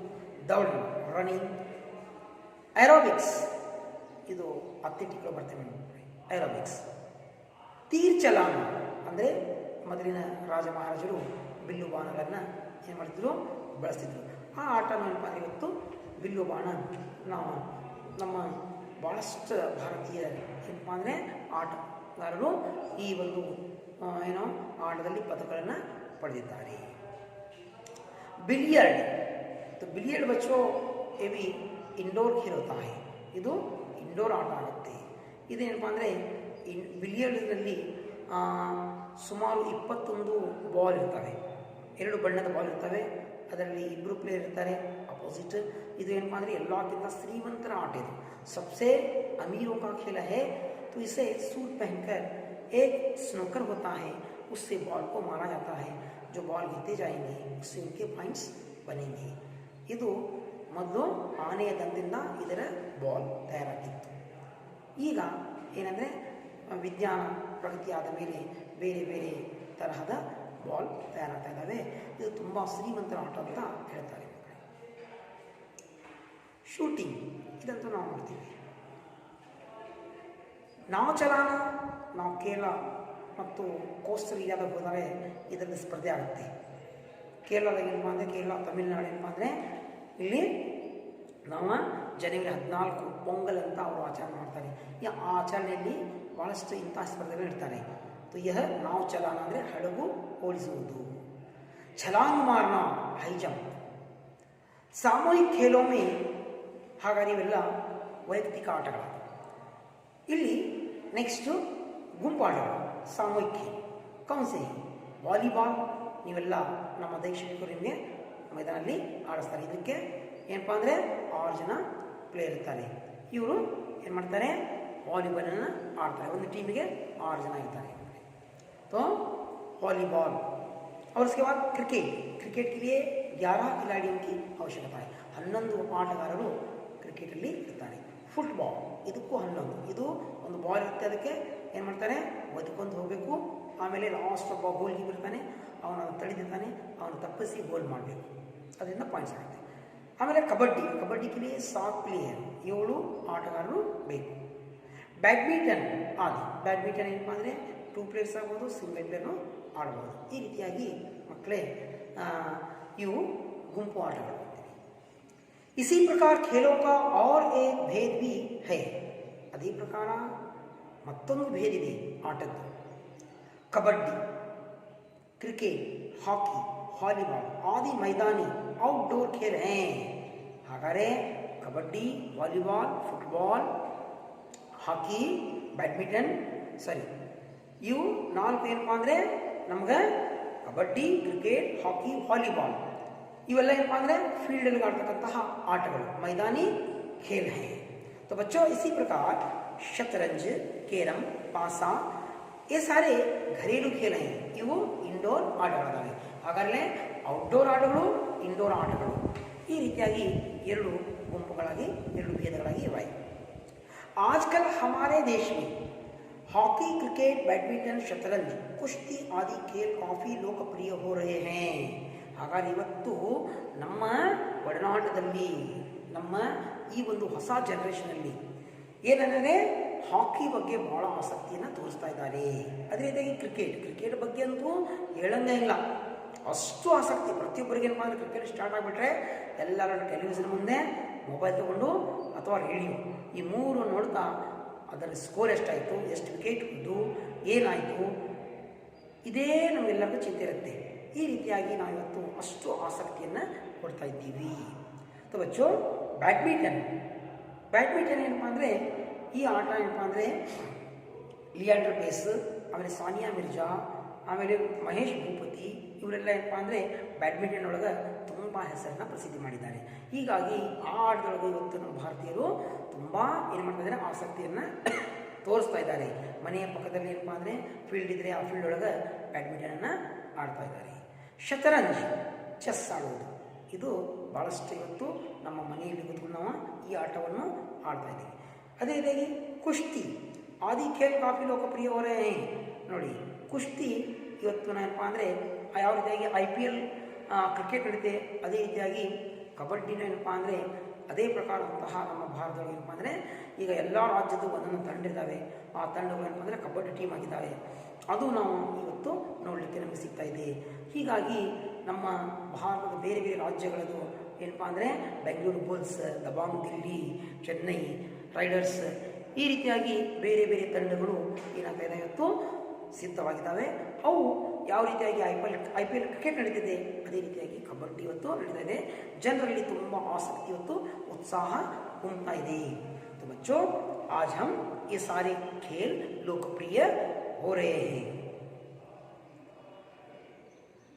ದೌಡನ, ರನ್ನಿಂಗ್, ಏರೋಬಿಕ್ಸ್, ಇದು ಅಥ್ಲೆಟಿಕ್ಗಳು ಬರ್ತವೆ ನೋಡಿ, ಏರೋಬಿಕ್ಸ್. ತೀರ್ ಚಲಾನ ಅಂದರೆ ಮೊದಲಿನ ರಾಜ ಮಹಾರಾಜರು ಬಿಲ್ಲು ಬಾಣಗಳನ್ನು ಏನು ಮಾಡ್ತಿದ್ರು, ಬಳಸ್ತಿದ್ರು. ಆ ಆಟ ಏನಪ್ಪ ಅಂದರೆ ಇವತ್ತು ಬಿಲ್ಲು ಬಾಣ ನಾವು ನಮ್ಮ ಭಾಳಷ್ಟು ಭಾರತೀಯ ಏನಪ್ಪ ಅಂದರೆ ಆಟಗಾರರು ಈ ಒಂದು ಏನೋ ಆಟದಲ್ಲಿ ಪದಕಗಳನ್ನು ಪಡೆದಿದ್ದಾರೆ. ಬಿಲಿಯರ್ಡ್, तो बिलियर्ड बच्चों ये भी इंडोर खेल होता है. ಇದು ಇಂಡೋರ್ ಆಟ ಆಗುತ್ತೆ. ಇದೇನಪ್ಪ ಅಂದರೆ ಬಿಲಿಯರ್ಡ್ನಲ್ಲಿ ಸುಮಾರು 21 ಬಾಲ್ ಇರ್ತವೆ, 2 ಬಣ್ಣದ ಬಾಲ್ ಇರ್ತವೆ, ಅದರಲ್ಲಿ 2 ಪ್ಲೇಯರ್ ಇರ್ತಾರೆ ಅಪೋಸಿಟ್. ಇದು ಏನಪ್ಪ ಅಂದರೆ ಎಲ್ಲಕ್ಕಿಂತ ಶ್ರೀಮಂತರ ಆಟ ಇದು. सबसे अमीरों का खेल है, तो इसे सूट पहनकर एक स्नोकर होता है, उससे बॉल को मारा जाता है. जो बॉल गिरते जाएंगे उससे उनके पॉइंट्स बनेंगे. ಇದು ಮೊದಲು ಆನೆಯ ದಂತದಿಂದ ಇದರ ಬಾಲ್ ತಯಾರಾಗಿತ್ತು. ಈಗ ಏನಂದರೆ ವಿಜ್ಞಾನ ಪ್ರಗತಿ ಆದ ಮೇಲೆ ಬೇರೆ ಬೇರೆ ತರಹದ ಬಾಲ್ ತಯಾರಾಗ್ತಾ ಇದ್ದಾವೆ. ಇದು ತುಂಬ ಶ್ರೀಮಂತರ ಆಟ ಅಂತ ಹೇಳ್ತಾರೆ. ಶೂಟಿಂಗ್ ಇದಂತೂ ನಾವು ಮಾಡ್ತೀವಿ. ನಾವು ಚಲಾನ ನಾವು ಕೇರಳ ಮತ್ತು ಕೋಸ್ಟಲ್ ಏರಿಯಾದಾಗ ಹೋದರೆ ಇದರಲ್ಲಿ ಸ್ಪರ್ಧೆ ಆಗುತ್ತೆ. ಕೇರಳದಾಗ ಏನಪ್ಪ ಅಂದರೆ ಕೇರಳ ತಮಿಳುನಾಡು ಏನಪ್ಪ ಅಂದರೆ ಇಲ್ಲಿ ನಾವು ಜನವರಿ 14 ಪೊಂಗಲ್ ಅಂತ ಅವರು ಆಚರಣೆ ಮಾಡ್ತಾರೆ. ಈ ಆಚರಣೆಯಲ್ಲಿ ಭಾಳಷ್ಟು ಇಂತಹ ಸ್ಪರ್ಧೆಗಳು ಇರ್ತಾರೆ. तो यह नाव चलाना ಅಂದರೆ ಹಡಗು ಓಡಿಸುವುದು. ಛಲಾಂಗ್ ಮಾರ್ನಾ ಹೈ ಜಂಪ್. ಸಾಮೂಹಿಕ ಖೇಲೋಮೆ ಹಾಗಾಗಿ ಇವೆಲ್ಲ ವೈಯಕ್ತಿಕ ಆಟಗಳು. ಇಲ್ಲಿ ನೆಕ್ಸ್ಟು ಗುಂಪು ಆಟಗಳು ಸಾಮೂಹಿಕ ಖೇಲ್ ಕೌನ್ಸೆ ವಾಲಿಬಾಲ್. ನೀವೆಲ್ಲ ನಮ್ಮ ದೈಕ್ಷಣಿಕರು ನಿಮಗೆ ಮೈದಾನಲ್ಲಿ ಆಡಿಸ್ತಾರೆ. ಇದಕ್ಕೆ ಏನಪ್ಪ ಅಂದರೆ 6 ಜನ ಪ್ಲೇಯರ್ ಇರ್ತಾರೆ. ಇವರು ಏನು ಮಾಡ್ತಾರೆ, ವಾಲಿಬಾಲನ್ನು ಆಡ್ತಾರೆ. ಒಂದು ಟೀಮಿಗೆ 6 ಜನ ಇರ್ತಾರೆ. तो वॉलीबॉल और उसके बाद क्रिकेट. क्रिकेट के लिए 11 खिलाड़ियों की आवश्यकता है. 11 ಆಟಗಾರರು ಕ್ರಿಕೆಟಲ್ಲಿ ಇರ್ತಾರೆ. ಫುಟ್ಬಾಲ್ ಇದಕ್ಕೂ 11. ಇದು ಒಂದು ಬಾಲ್ ಇರುತ್ತೆ, ಅದಕ್ಕೆ ಏನು ಮಾಡ್ತಾರೆ, ಒದ್ಕೊಂಡು ಹೋಗಬೇಕು. ಆಮೇಲೆ ಲಾಸ್ಟ್ ಒಬ್ಬ ಗೋಲ್ ಕೀಪರ್ ಇರ್ತಾನೆ, ಅವನನ್ನು ತಡೆದಿರ್ತಾನೆ, ಅವನು ತಪ್ಪಿಸಿ ಗೋಲ್ ಮಾಡಬೇಕು, ಅದರಿಂದ ಪಾಯಿಂಟ್ಸ್ ಆಗುತ್ತೆ. ಆಮೇಲೆ ಕಬಡ್ಡಿ. ಕಬಡ್ಡಿಗೆ 7 ಪ್ಲೇಯರ್, 7 ಆಟಗಾರರು ಬೇಕು. ಬ್ಯಾಡ್ಮಿಂಟನ್ ಆದಿ. ಬ್ಯಾಡ್ಮಿಂಟನ್ ಏನಪ್ಪ ಅಂದರೆ 2 ಪ್ಲೇಯರ್ಸ್ ಆಗ್ಬೋದು, ಸಿಂಗಲ್ ಪ್ಲೇಯರ್ನು ಆಡ್ಬೋದು. ಈ ರೀತಿಯಾಗಿ ಮಕ್ಕಳೇ ಇವು ಗುಂಪು ಆಟಗಳು. इसी प्रकार खेलों का और एक भेद भी है. ಅದೇ ಪ್ರಕಾರ ಮತ್ತೊಂದು ಭೇದ ಇದೆ ಆಟದ್ದು. ಕಬಡ್ಡಿ, ಕ್ರಿಕೆಟ್, ಹಾಕಿ, ವಾಲಿಬಾಲ್ ಆದಿ ಮೈದಾನಿ ಔಟ್ಡೋರ್ खेल हैं. ಹಾಗಾದರೆ ಕಬಡ್ಡಿ, ವಾಲಿಬಾಲ್, ಫುಟ್ಬಾಲ್, ಹಾಕಿ, ಬ್ಯಾಡ್ಮಿಂಟನ್ ಇವು 4 ಏನಪ್ಪ ಅಂದರೆ ನಮ್ಗೆ ಕಬಡ್ಡಿ, ಕ್ರಿಕೆಟ್, ಹಾಕಿ, ವಾಲಿಬಾಲ್ ಇವೆಲ್ಲ ಏನಪ್ಪ ಅಂದರೆ ಫೀಲ್ಡಲ್ಲಿ ಆಡ್ತಕ್ಕಂತಹ ಆಟಗಳು, ಮೈದಾನಿ खेल हैं. तो बच्चों इसी प्रकार शतरंज, कैरम, पासा ये सारे घरेलू खेल हैं. ಇವು ಇಂಡೋರ್ ಆಟಗಳಾಗಿವೆ. ಹಾಗಾದರೆ ಔಟ್ಡೋರ್ ಆಟಗಳು, ಇಂಡೋರ್ ಆಟಗಳು ಈ ರೀತಿಯಾಗಿ 2 ಗುಂಪುಗಳಾಗಿ 2 ಭೇದಗಳಾಗಿ ಇವೆ. आजकल हमारे देश में हॉकी, क्रिकेट, बैडमिंटन, शतरंज, कुश्ती आदि खेल काफ़ी लोकप्रिय हो रहे हैं. ಹಾಗಾಗಿ ಇವತ್ತು ನಮ್ಮ ಒಡನಾಟದಲ್ಲಿ, ನಮ್ಮ ಈ ಒಂದು ಹೊಸ ಜನ್ರೇಷನಲ್ಲಿ ಏನಂದರೆ ಹಾಕಿ ಬಗ್ಗೆ ಭಾಳ ಆಸಕ್ತಿಯನ್ನು ತೋರಿಸ್ತಾ ಇದ್ದಾರೆ. ಅದೇ ರೀತಿಯಾಗಿ ಕ್ರಿಕೆಟ್ ಬಗ್ಗೆ ಅಂತೂ ಹೇಳಂಗೇ ಇಲ್ಲ, ಅಷ್ಟು ಆಸಕ್ತಿ ಪ್ರತಿಯೊಬ್ಬರಿಗೆ. ಏನಪ್ಪ ಅಂದರೆ ಕ್ರಿಕೆಟ್ ಸ್ಟಾರ್ಟ್ ಆಗಿಬಿಟ್ರೆ ಎಲ್ಲರೂ ಟೆಲಿವಿಷನ್ ಮುಂದೆ ಮೊಬೈಲ್ ತೊಗೊಂಡು ಅಥವಾ ರೇಡಿಯೋ ಈ 3 ನೋಡ್ತಾ ಅದರ ಸ್ಕೋರ್ ಎಷ್ಟಾಯಿತು, ಎಷ್ಟು ವಿಕೆಟ್ ಹೊಡೆದು, ಏನಾಯಿತು, ಇದೇ ನಮಗೆಲ್ಲರಿಗೂ ಚಿಂತೆ ಇರುತ್ತೆ. ಈ ರೀತಿಯಾಗಿ ನಾವಿವತ್ತು ಅಷ್ಟು ಆಸಕ್ತಿಯನ್ನು ಕೊಡ್ತಾ ಇದ್ದೀವಿ. ಬಚ್ಚೋ ಬ್ಯಾಡ್ಮಿಂಟನ್ ಏನಪ್ಪ ಅಂದರೆ ಈ ಆಟ ಏನಪ್ಪ ಅಂದರೆ ಲಿಯಾಂಡರ್ ಪೇಸ್, ಆಮೇಲೆ ಸಾನಿಯಾ ಮಿರ್ಜಾ, ಆಮೇಲೆ ಮಹೇಶ್ ಭೂಪತಿ ಇವರೆಲ್ಲ ಏನಪ್ಪ ಅಂದರೆ ಬ್ಯಾಡ್ಮಿಂಟನ್ ಒಳಗೆ ತುಂಬ ಹೆಸರನ್ನು ಪ್ರಸಿದ್ಧಿ ಮಾಡಿದ್ದಾರೆ. ಹೀಗಾಗಿ ಆ ಆಟದೊಳಗೆ ಇವತ್ತು ನಮ್ಮ ಭಾರತೀಯರು ತುಂಬ ಏನು ಮಾಡ್ತಾ ಇದ್ದಾರೆ, ಆಸಕ್ತಿಯನ್ನು ತೋರಿಸ್ತಾ ಇದ್ದಾರೆ. ಮನೆಯ ಪಕ್ಕದಲ್ಲಿ ಏನಪ್ಪ ಅಂದರೆ ಫೀಲ್ಡ್ ಇದ್ದರೆ ಆ ಫೀಲ್ಡ್ ಒಳಗೆ ಬ್ಯಾಡ್ಮಿಂಟನನ್ನು ಆಡ್ತಾ ಇದ್ದಾರೆ. ಶತರಂಜ್ ಚೆಸ್ ಆಡುವುದು, ಇದು ಭಾಳಷ್ಟು ಇವತ್ತು ನಮ್ಮ ಮನೆಯಲ್ಲಿ ಕೂತ್ಕೊಂಡು ನಾವು ಈ ಆಟವನ್ನು ಆಡ್ತಾ ಇದ್ದೀವಿ. ಅದೇ ರೀತಿಯಾಗಿ ಕುಸ್ತಿ ಆದಿ ಖೇಲ್ ಕಾಫಿ ಲೋಕಪ್ರಿಯ ಅವರೇ ನೋಡಿ. ಕುಸ್ತಿ ಇವತ್ತು ಏನಪ್ಪ ಅಂದರೆ ಯಾವ ರೀತಿಯಾಗಿ IPL ಕ್ರಿಕೆಟ್ ನಡೀತೆ, ಅದೇ ರೀತಿಯಾಗಿ ಕಬಡ್ಡಿನೂ ಏನಪ್ಪ ಅಂದರೆ ಅದೇ ಪ್ರಕಾರದಂತಹ ನಮ್ಮ ಭಾರತದೊಳಗೆ ಏನಪ್ಪ ಅಂದರೆ ಈಗ ಎಲ್ಲ ರಾಜ್ಯದ ಒಂದೊಂದು ತಂಡ ಇದ್ದಾವೆ. ಆ ತಂಡಗಳು ಏನಪ್ಪ ಅಂದರೆ ಕಬಡ್ಡಿ ಟೀಮ್ ಆಗಿದ್ದಾವೆ. ಅದು ನಾವು ಇವತ್ತು ನೋಡಲಿಕ್ಕೆ ನಮಗೆ ಸಿಗ್ತಾ ಇದೆ. ಹೀಗಾಗಿ ನಮ್ಮ ಭಾರತದ ಬೇರೆ ಬೇರೆ ರಾಜ್ಯಗಳದು ಏನಪ್ಪ ಅಂದರೆ ಬೆಂಗಳೂರು ಬುಲ್ಸ್, ದಬಾಂಗ್ ದಿಲ್ಲಿ, ಚೆನ್ನೈ ರೈಡರ್ಸ್, ಈ ರೀತಿಯಾಗಿ ಬೇರೆ ಬೇರೆ ತಂಡಗಳು ಏನಾಗ್ತಾ ಇದೆ ಇವತ್ತು ಸಿದ್ಧವಾಗಿದ್ದಾವೆ. ಅವು ಯಾವ ರೀತಿಯಾಗಿ ಐ ಪಿ ಎಲ್ ಕ್ರಿಕೆಟ್ ನಡೀತಿದೆ ಅದೇ ರೀತಿಯಾಗಿ ಕಬಡ್ಡಿ ಇವತ್ತು ನಡೀತಾ ಇದೆ. ಜನರಲ್ಲಿ ತುಂಬ ಆಸಕ್ತಿ ಇವತ್ತು उत्साह उमटा ಇದೆ. तो बच्चों आज हम ये सारे खेल लोकप्रिय हो रहे हैं.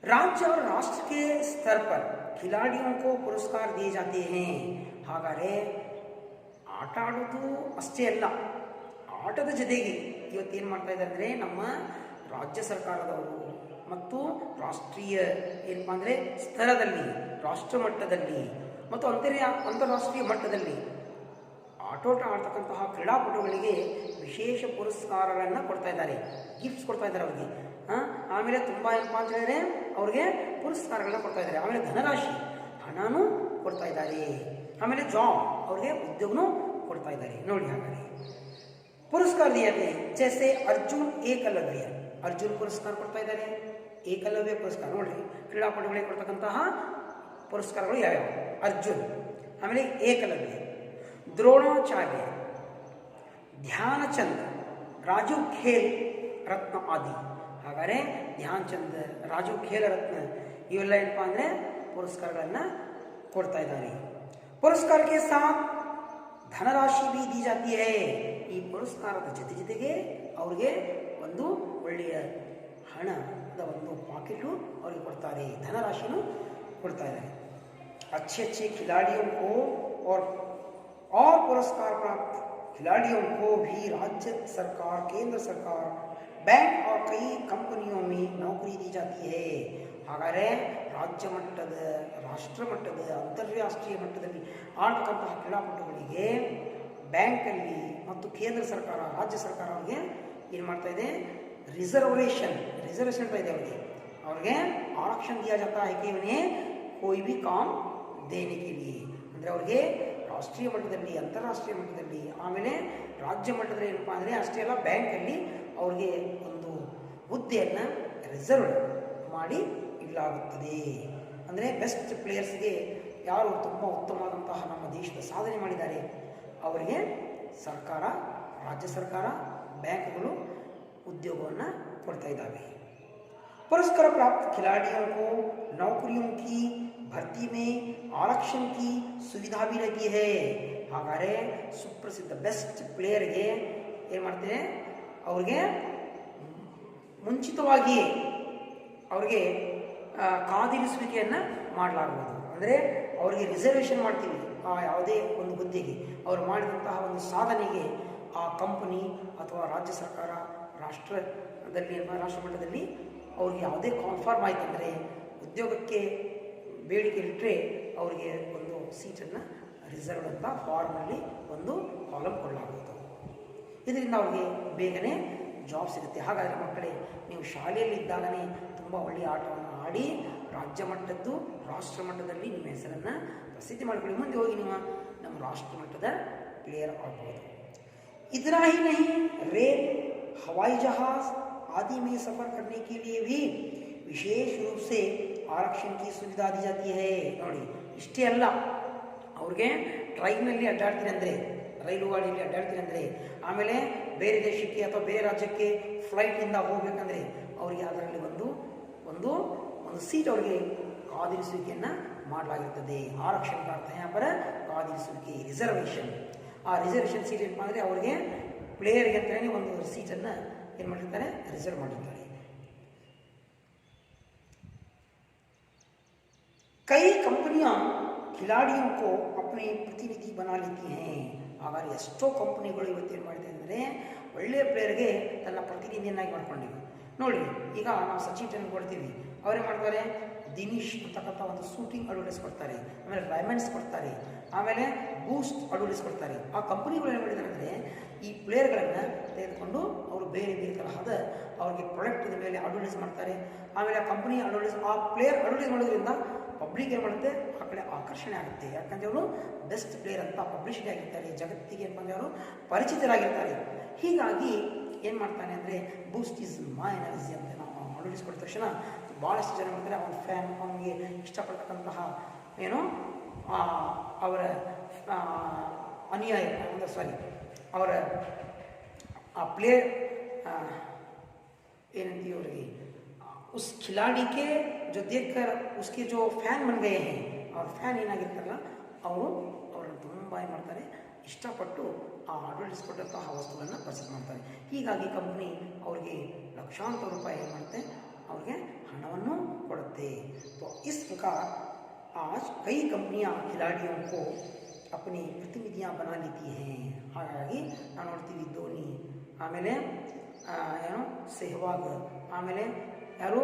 राज्य और राष्ट्र के स्तर पर खिलाड़ियों को पुरस्कार दिए जाते हैं. ಹಾಗಾದರೆ ಆಟ ಆಡೋದು ಅಷ್ಟೇ ಅಲ್ಲ, ಆಟದ ಜೊತೆಗೆ ಇವತ್ತೇನು ಮಾಡ್ತಾ ಇದ್ದಾರೆ ಅಂದರೆ ನಮ್ಮ ರಾಜ್ಯ ಸರ್ಕಾರದವರು ಮತ್ತು ರಾಷ್ಟ್ರೀಯ ಏನಪ್ಪ ಅಂದರೆ ಸ್ತರದಲ್ಲಿ, ರಾಷ್ಟ್ರ ಮಟ್ಟದಲ್ಲಿ ಮತ್ತು ಅಂತಾರಾಷ್ಟ್ರೀಯ ಮಟ್ಟದಲ್ಲಿ ಆಟೋಟ ಆಡ್ತಕ್ಕಂತಹ ಕ್ರೀಡಾಪಟುಗಳಿಗೆ ವಿಶೇಷ ಪುರಸ್ಕಾರಗಳನ್ನು ಕೊಡ್ತಾ ಇದ್ದಾರೆ, ಗಿಫ್ಟ್ಸ್ ಕೊಡ್ತಾ ಇದ್ದಾರೆ ಅವ್ರಿಗೆ. ಆಮೇಲೆ ತುಂಬ ಏನಪ್ಪ ಅಂತ ಹೇಳಿದ್ರೆ ಅವ್ರಿಗೆ ಪುರಸ್ಕಾರಗಳನ್ನ ಕೊಡ್ತಾ ಇದ್ದಾರೆ. ಆಮೇಲೆ ಧನರಾಶಿ ಹಣನೂ ಕೊಡ್ತಾ ಇದ್ದಾರೆ. ಆಮೇಲೆ ಜಾಬ್ ಅವ್ರಿಗೆ ಉದ್ಯೋಗನೂ ಕೊಡ್ತಾ ಇದ್ದಾರೆ. ನೋಡಿ ಹಾಗಾದರೆ ಪುರಸ್ಕಾರ ದಿಯತೆ ಜೈಸೆ ಅರ್ಜುನ್ ಏಕಲವ್ಯ, ಅರ್ಜುನ್ ಪುರಸ್ಕಾರ ಕೊಡ್ತಾ ಇದ್ದಾರೆ, ಏಕಲವ್ಯ ಪುರಸ್ಕಾರ. ನೋಡ್ರಿ ಕ್ರೀಡಾಪಟುಗಳಿಗೆ ಕೊಡ್ತಕ್ಕಂತಹ ಪುರಸ್ಕಾರಗಳು ಯಾವ್ಯಾವ? ಅರ್ಜುನ್, ಆಮೇಲೆ ಏಕಲವ್ಯ, ದ್ರೋಣಾಚಾರ್ಯ, ಧ್ಯಾನಚಂದ್, ರಾಜು ಖೇಲ್ ರತ್ನ ಆದಿ. ಹಾಗಾದರೆ ಧ್ಯಾನಚಂದ್, ರಾಜು ಖೇಲ್ ರತ್ನ ಇವೆಲ್ಲ ಏನಪ್ಪ ಅಂದರೆ ಪುರಸ್ಕಾರಗಳನ್ನು ಕೊಡ್ತಾ ಇದ್ದಾರೆ. ಪುರಸ್ಕಾರಕ್ಕೆ ಸಾಥ್ ಧನರಾಶಿ ಬಿ ದಿ ಜಾತಿ ಹೈ. ಈ ಪುರಸ್ಕಾರದ ಜೊತೆಗೆ ಅವ್ರಿಗೆ ಒಂದು ಒಳ್ಳೆಯ ಹಣದ ಒಂದು ಪಾಕೆಟು ಅವ್ರಿಗೆ ಕೊಡ್ತಾರೆ, ಧನರಾಶಿನೂ ಕೊಡ್ತಾ ಇದ್ದಾರೆ. अच्छे खिलाड़ियों को और पुरस्कार प्राप्त खिलाड़ियों को भी राज्य सरकार, केंद्र सरकार, बैंक और कई कंपनियों में नौकरी दी जाती है. ಹಾಗಾದರೆ ರಾಜ್ಯ ಮಟ್ಟದ, ರಾಷ್ಟ್ರ ಮಟ್ಟದ, ಅಂತಾರಾಷ್ಟ್ರೀಯ ಮಟ್ಟದಲ್ಲಿ ಆಡ್ತಕ್ಕಂತಹ ಕ್ರೀಡಾಪಟುಗಳಿಗೆ ಬ್ಯಾಂಕಲ್ಲಿ ಮತ್ತು ಕೇಂದ್ರ ಸರ್ಕಾರ, ರಾಜ್ಯ ಸರ್ಕಾರ ಅವ್ರಿಗೆ ಏನು ಮಾಡ್ತಾ ಇದೆ? ರಿಸರ್ವೇಷನ್ ಅಂತ ಇದೆ ಅವ್ರಿಗೆ ಆರಕ್ಷಣ ದಿಯಾ ಜಾತಾ ಹೈ ಕಿ ಉನ್ಹೇ ಕೋಯಿ ಭಿ ಕಾಮ್ ದೇನೆ ಕೆ ಲಿಯೆ. ಅಂದರೆ ಅವ್ರಿಗೆ ರಾಷ್ಟ್ರೀಯ ಮಟ್ಟದಲ್ಲಿ, ಅಂತಾರಾಷ್ಟ್ರೀಯ ಮಟ್ಟದಲ್ಲಿ, ಆಮೇಲೆ ರಾಜ್ಯ ಮಟ್ಟದಲ್ಲಿ ಏನಪ್ಪ ಅಂದರೆ ಅಷ್ಟೇ ಅಲ್ಲ, ಬ್ಯಾಂಕಲ್ಲಿ ಅವ್ರಿಗೆ ಒಂದು ಹುದ್ದೆಯನ್ನು ರಿಸರ್ವ್ ಮಾಡಿ ಇಡಲಾಗುತ್ತದೆ. ಅಂದರೆ ಬೆಸ್ಟ್ ಪ್ಲೇಯರ್ಸ್ಗೆ ಯಾರು ತುಂಬ ಉತ್ತಮವಾದಂತಹ ನಮ್ಮ ದೇಶದ ಸಾಧನೆ ಮಾಡಿದ್ದಾರೆ ಅವರಿಗೆ ಸರ್ಕಾರ, ರಾಜ್ಯ ಸರ್ಕಾರ, ಬ್ಯಾಂಕ್ಗಳು ಉದ್ಯೋಗವನ್ನು ಕೊಡ್ತಾ ಇದ್ದಾವೆ. पुरस्कार प्राप्त खिलाड़ियों को नौकरियों की भर्ती में आरक्षण की सुविधा भी लगी है. ಹಾಗಾದರೆ ಸುಪ್ರಸಿದ್ಧ ಬೆಸ್ಟ್ ಪ್ಲೇಯರ್ಗೆ ಏನು ಮಾಡ್ತಾರೆ? ಅವ್ರಿಗೆ ಮುಂಚಿತವಾಗಿಯೇ ಅವ್ರಿಗೆ ಕಾದಿರಿಸುವಿಕೆಯನ್ನು ಮಾಡಲಾಗುವುದು. ಅಂದರೆ ಅವರಿಗೆ ರಿಸರ್ವೇಷನ್ ಮಾಡ್ತೀವಿ ಆ ಯಾವುದೇ ಒಂದು ಹುದ್ದೆಗೆ. ಅವರು ಮಾಡಿದಂತಹ ಒಂದು ಸಾಧನೆಗೆ ಆ ಕಂಪನಿ ಅಥವಾ ರಾಜ್ಯ ಸರ್ಕಾರ, ರಾಷ್ಟ್ರದಲ್ಲಿ, ರಾಷ್ಟ್ರ ಮಟ್ಟದಲ್ಲಿ ಅವ್ರಿಗೆ ಯಾವುದೇ ಕಾನ್ಫರ್ಮ್ ಆಯ್ತು ಅಂದರೆ, ಉದ್ಯೋಗಕ್ಕೆ ಬೇಡಿಕೆ ಇಟ್ಟರೆ ಅವರಿಗೆ ಒಂದು ಸೀಟನ್ನು ರಿಸರ್ವ್ ಅಂತ ಫಾರ್ಮಲ್ಲಿ ಒಂದು ಕಾಲಮ್ ಕೊಡಲಾಗುವುದು. ಇದರಿಂದ ಅವ್ರಿಗೆ ಬೇಗನೆ ಜಾಬ್ ಸಿಗುತ್ತೆ. ಹಾಗಾದರೆ ಮಕ್ಕಳೇ, ನೀವು ಶಾಲೆಯಲ್ಲಿ ಇದ್ದಾಗಲೇ ತುಂಬ ಒಳ್ಳೆಯ ಆಟವನ್ನು ಆಡಿ ರಾಜ್ಯ ಮಟ್ಟದ್ದು, ರಾಷ್ಟ್ರ ಮಟ್ಟದಲ್ಲಿ ನಿಮ್ಮ ಹೆಸರನ್ನು ಪ್ರಸಿದ್ಧಿ ಮಾಡಿಕೊಳ್ಳಿ. ಮುಂದೆ ಹೋಗಿ ನೀವು ನಮ್ಮ ರಾಷ್ಟ್ರ ಮಟ್ಟದ ಪ್ಲೇಯರ್ ಆಗ್ಬೋದು. इतना ही नहीं, रेल, हवाई जहाज आदि में सफर करने के लिए भी विशेष रूप से आरक्षण की सुविधा दी जाती है. ನೋಡಿ, ಇಷ್ಟೇ ಅಲ್ಲ, ಅವ್ರಿಗೆ ಟ್ರೈನಲ್ಲಿ ಅಡ್ಡಾಡ್ತೀನಿ ಅಂದರೆ, ರೈಲು ಗಾಡಿಯಲ್ಲಿ ಅಡ್ಡಾಡ್ತೀನಿ ಅಂದರೆ, ಆಮೇಲೆ ಬೇರೆ ದೇಶಕ್ಕೆ ಅಥವಾ ಬೇರೆ ರಾಜ್ಯಕ್ಕೆ ಫ್ಲೈಟಿಂದ ಹೋಗ್ಬೇಕಂದ್ರೆ ಅವರಿಗೆ ಅದರಲ್ಲಿ ಒಂದು ಸೀಟ್ ಅವರಿಗೆ ಕಾದಿರಿಸುವಿಕೆಯನ್ನು ಮಾಡಲಾಗಿರ್ತದೆ. ಆರಕ್ಷಣ ಕಾಡ್ತಾ ಪರ ಕಾದಿರಿಸುವಿಕೆ, ರಿಸರ್ವೇಷನ್. ಆ ರಿಸರ್ವೇಷನ್ ಸೀಟ್ ಏನಪ್ಪ ಅಂದರೆ ಅವರಿಗೆ ಪ್ಲೇಯರ್ಗೆ ಅಂತಲೇ ಒಂದು ಸೀಟನ್ನು ಏನು ಮಾಡಿರ್ತಾರೆ? ರಿಸರ್ವ್ ಮಾಡಿರ್ತಾರೆ. कई कंपनियां खिलाड़ियों को अपने प्रतिनिधि बना लेती हैं. ಹಾಗಾಗಿ ಎಷ್ಟೋ ಕಂಪನಿಗಳು ಇವತ್ತೇನು ಮಾಡಿದೆ ಅಂದರೆ ಒಳ್ಳೆಯ ಪ್ಲೇಯರ್ಗೆ ತನ್ನ ಪ್ರತಿನಿಧಿಯನ್ನಾಗಿ ಮಾಡ್ಕೊಂಡಿವೆ. ನೋಡಿ, ಈಗ ನಾವು ಸಚಿನ್ ಟೆಂಡೂಲ್ಕರ್ ಕೊಡ್ತೀವಿ, ಅವರೇ ಮಾಡ್ತಾರೆ ದಿನೇಶ್ ಅಂತಕ್ಕಂಥ ಒಂದು ಶೂಟಿಂಗ್ ಅಡ್ವರ್ಟೈಸ್ ಕೊಡ್ತಾರೆ, ಆಮೇಲೆ ಡೈಮಂಡ್ಸ್ ಕೊಡ್ತಾರೆ, ಆಮೇಲೆ ಬೂಸ್ಟ್ ಅಡ್ವರ್ಟೈಸ್ ಕೊಡ್ತಾರೆ. ಆ ಕಂಪನಿಗಳು ಏನು ಮಾಡಿದ್ದಾರೆ ಅಂದರೆ ಈ ಪ್ಲೇಯರ್ಗಳನ್ನು ತೆಗೆದುಕೊಂಡು ಅವರು ಬೇರೆ ಬೇರೆ ತರಹದ ಅವ್ರಿಗೆ ಪ್ರಾಡಕ್ಟ್ ಮೇಲೆ ಅಡ್ವರ್ಟೈಸ್ ಮಾಡ್ತಾರೆ. ಆಮೇಲೆ ಆ ಕಂಪನಿ ಅಡ್ವರ್ಟೈಸ್, ಆ ಪ್ಲೇಯರ್ ಅಡ್ವರ್ಟೈಸ್ ಮಾಡೋದ್ರಿಂದ ಪಬ್ಲಿಕ್ ಏನು ಮಾಡುತ್ತೆ ಆ ಕಡೆ ಆಕರ್ಷಣೆ ಆಗುತ್ತೆ. ಯಾಕಂದರೆ ಅವರು ಬೆಸ್ಟ್ ಪ್ಲೇಯರ್ ಅಂತ ಪಬ್ಲಿಸಿಟಿ ಆಗಿರ್ತಾರೆ, ಜಗತ್ತಿಗೆ ಏನಂದರೆ ಅವರು ಪರಿಚಿತರಾಗಿರ್ತಾರೆ. ಹೀಗಾಗಿ ಏನು ಮಾಡ್ತಾನೆ ಅಂದರೆ ಬೂಸ್ಟ್ ಈಸ್ ಮೈ ಎನರ್ಜಿ ಅಂತ ನಾವು ಅಳವಡಿಸ್ಕೊಟ್ಟ ತಕ್ಷಣ ಭಾಳಷ್ಟು ಜನ ಮಾಡ್ತಾರೆ ಅವನ ಫ್ಯಾನ್, ಅವನಿಗೆ ಇಷ್ಟಪಡ್ತಕ್ಕಂತಹ ಏನು ಅವರ ಅನುಯಾಯಿ ಅಂದರೆ ಅವರ ಆ ಪ್ಲೇಯರ್ ಏನಂತೀವಿ ಅವರಿಗೆ उस खिलाड़ी के जो देखकर उसके जो ಫ್ಯಾನ್ बन गए हैं ಅವ್ರ ಫ್ಯಾನ್ ಏನಾಗಿರ್ತಾರಲ್ಲ ಅವರು ಅವರನ್ನು ತುಂಬ ಏನು ಮಾಡ್ತಾರೆ ಇಷ್ಟಪಟ್ಟು ಆ ಅಡ್ವರ್ಟೈಸ್ಕೊಟ್ಟಂತಹ ವಸ್ತುಗಳನ್ನು ಪರ್ಚೇಸ್ ಮಾಡ್ತಾರೆ. ಹೀಗಾಗಿ ಕಂಪ್ನಿ ಅವ್ರಿಗೆ ಲಕ್ಷಾಂತರ ರೂಪಾಯಿ ಏನು ಮಾಡುತ್ತೆ ಅವ್ರಿಗೆ ಹಣವನ್ನು ಕೊಡುತ್ತೆ. तो इस प्रकार आज कई कंपनियां खिलाड़ियों को अपनी प्रतिनिधियां बना लेती हैं. ಹಾಗಾಗಿ ನಾವು ನೋಡ್ತೀವಿ ಧೋನಿ, ಆಮೇಲೆ ಏನು ಸೆಹ್ವಾಗ್, ಆಮೇಲೆ ಯಾರು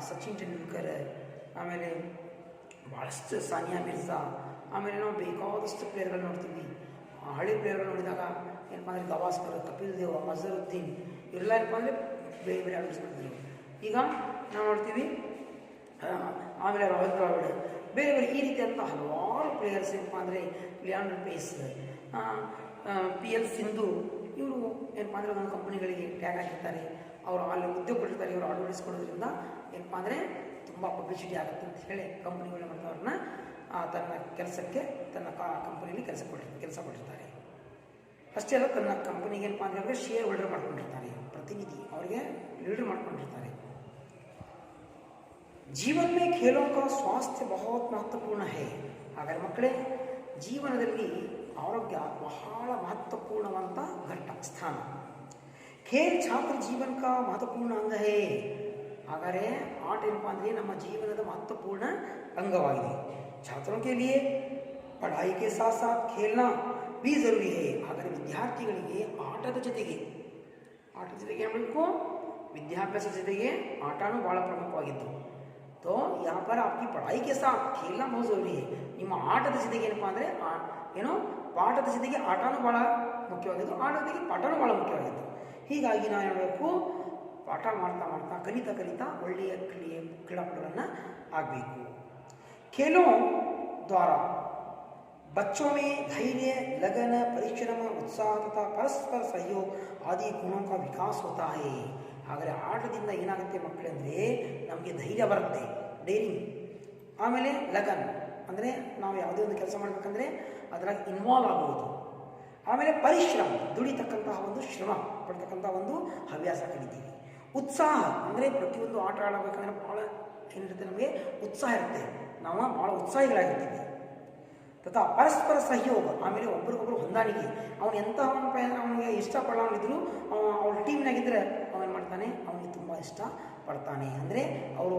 ಸಚಿನ್ ತೆಂಡೂಲ್ಕರ್, ಆಮೇಲೆ ಭಾಳಷ್ಟು ಸಾನಿಯಾ ಮಿರ್ಜಾ, ಆಮೇಲೆ ನಾವು ಬೇಕಾದಷ್ಟು ಪ್ಲೇಯರ್ಗಳು ನೋಡ್ತೀವಿ. ಹಳೆ ಪ್ಲೇಯರ್ಗಳು ನೋಡಿದಾಗ ಏನಪ್ಪ ಅಂದರೆ ಗವಾಸ್ಕರ್, ಕಪಿಲ್ ದೇವ್, ಅಜರುದ್ದೀನ್ ಇವರೆಲ್ಲ ಏನಪ್ಪ ಅಂದರೆ ಬೇರೆ ಬೇರೆ ಆಡಿಸ್ಬಿಡ್ತಿದ್ರು. ಈಗ ನಾವು ನೋಡ್ತೀವಿ ಆಮೇಲೆ ರಾಹುಲ್ ದ್ರಾವಿಡ್, ಬೇರೆ ಬೇರೆ ಈ ರೀತಿಯಂಥ ಹಲವಾರು ಪ್ಲೇಯರ್ಸ್ ಏನಪ್ಪ ಅಂದರೆ ಲಿಯಾಂಡರ್ ಪೇಸ್, PL ಸಿಂಧು ಇವರು ಏನಪ್ಪ ಅಂದರೆ ಒಂದು ಕಂಪ್ನಿಗಳಿಗೆ ಟ್ಯಾಗ್ ಆಗಿರ್ತಾರೆ. ಅವರು ಅಲ್ಲಿ ಉದ್ಯೋಗ ಕೊಟ್ಟಿರ್ತಾರೆ. ಇವರು ಅಡ್ವರ್ಟೈಸ್ ಕೊಡೋದ್ರಿಂದ ಏನಪ್ಪ ಅಂದರೆ ತುಂಬ ಪಬ್ಲಿಸಿಟಿ ಆಗುತ್ತೆ ಅಂತ ಹೇಳಿ ಕಂಪ್ನಿಗಳು ಮತ್ತು ಅವ್ರನ್ನ ತನ್ನ ಕೆಲಸಕ್ಕೆ ತನ್ನ ಕಂಪನಿಯಲ್ಲಿ ಕೆಲಸ ಕೊಟ್ಟಿರ್ತಾರೆ. ಅಷ್ಟೇ ಅಲ್ಲ, ತನ್ನ ಕಂಪನಿಗೆ ಏನಪ್ಪ ಅಂದರೆ ಅವರಿಗೆ ಶೇರ್ ಹೋಲ್ಡರ್ ಮಾಡ್ಕೊಂಡಿರ್ತಾರೆ, ಪ್ರತಿನಿಧಿ ಅವರಿಗೆ ಲೀಡರ್ ಮಾಡ್ಕೊಂಡಿರ್ತಾರೆ. ಜೀವನ में खेलों का स्वास्थ्य बहुत महत्वपूर्ण है. ಹಾಗಾದರೆ ಮಕ್ಕಳೇ, ಜೀವನದಲ್ಲಿ ಆರೋಗ್ಯ ಬಹಳ ಮಹತ್ವಪೂರ್ಣವಂತ ಘಟ್ಟ ಸ್ಥಾನ. खेल छात्र जीवन का महत्वपूर्ण अंग है. ಹಾಗಾದರೆ ಆಟ ಏನಪ್ಪ ಅಂದರೆ ನಮ್ಮ ಜೀವನದ ಮಹತ್ವಪೂರ್ಣ ಅಂಗವಾಗಿದೆ. छात्रों के लिए पढ़ाई के साथ साथ खेलना भी जरूरी है. ಹಾಗಾದರೆ ವಿದ್ಯಾರ್ಥಿಗಳಿಗೆ ಆಟದ ಜೊತೆಗೆ ಏನು ಮಾಡಬೇಕು, ವಿದ್ಯಾಭ್ಯಾಸದ ಜೊತೆಗೆ ಆಟನೂ ಭಾಳ ಪ್ರಮುಖವಾಗಿದ್ದು. तो यहाँ पर आपकी पढ़ाई के साथ खेलना बहुत जरूरी है. ನಿಮ್ಮ ಆಟದ ಜೊತೆಗೆ ಏನಪ್ಪ ಅಂದರೆ ಏನು ಪಾಠದ ಜೊತೆಗೆ ಆಟನೂ ಭಾಳ ಮುಖ್ಯವಾಗಿದ್ದು, ಆಟದ ಜೊತೆಗೆ ಪಾಠನೂ ಭಾಳ ಮುಖ್ಯವಾಗಿದ್ದು. ಹೀಗಾಗಿ ನಾವು ಹೇಳಬೇಕು, ಪಾಠ ಮಾಡ್ತಾ ಮಾಡ್ತಾ ಕಲಿತಾ ಒಳ್ಳೆಯ ಕ್ರೀಡಾಪಟುಗಳನ್ನು ಆಗಬೇಕು. खेलों द्वारा बच्चों में धैर्य, लगन, परिश्रम, उत्साह तथा परस्पर सहयोग आदि गुणों का विकास होता है. ಹಾಗಾದರೆ ಆಟದಿಂದ ಏನಾಗುತ್ತೆ ಮಕ್ಕಳು ಅಂದರೆ ನಮಗೆ ಧೈರ್ಯ ಬರುತ್ತೆ, ಡೇರಿಂಗ್, ಆಮೇಲೆ ಲಗನ್ ಅಂದರೆ ನಾವು ಯಾವುದೇ ಒಂದು ಕೆಲಸ ಮಾಡಬೇಕಂದ್ರೆ ಅದರಾಗಿ ಇನ್ವಾಲ್ವ್ ಆಗುವುದು, ಆಮೇಲೆ ಪರಿಶ್ರಮ ದುಡಿತಕ್ಕಂತಹ ಒಂದು ಶ್ರಮ ಪಡ್ತಕ್ಕಂಥ ಒಂದು ಹವ್ಯಾಸ ಕಲಿತೀವಿ. ಉತ್ಸಾಹ ಅಂದರೆ ಪ್ರತಿಯೊಂದು ಆಟ ಆಡಬೇಕಂದ್ರೆ ಭಾಳ ಏನಿರುತ್ತೆ, ನಮಗೆ ಉತ್ಸಾಹ ಇರುತ್ತೆ, ನಾವು ಭಾಳ ಉತ್ಸಾಹಿಗಳಾಗಿರ್ತೀವಿ. ತಥಾ ಪರಸ್ಪರ ಸಹಯೋಗ, ಆಮೇಲೆ ಒಬ್ರಿಗೊಬ್ರು ಹೊಂದಾಣಿಕೆ. ಅವನು ಅವನಿಗೆ ಇಷ್ಟಪಡೋನಿದ್ರು ಅವ್ರ ಟೀಮ್ನಾಗಿದ್ದರೆ ಅವನು ಮಾಡ್ತಾನೆ, ಅವನಿಗೆ ತುಂಬ ಇಷ್ಟಪಡ್ತಾನೆ. ಅಂದರೆ ಅವರು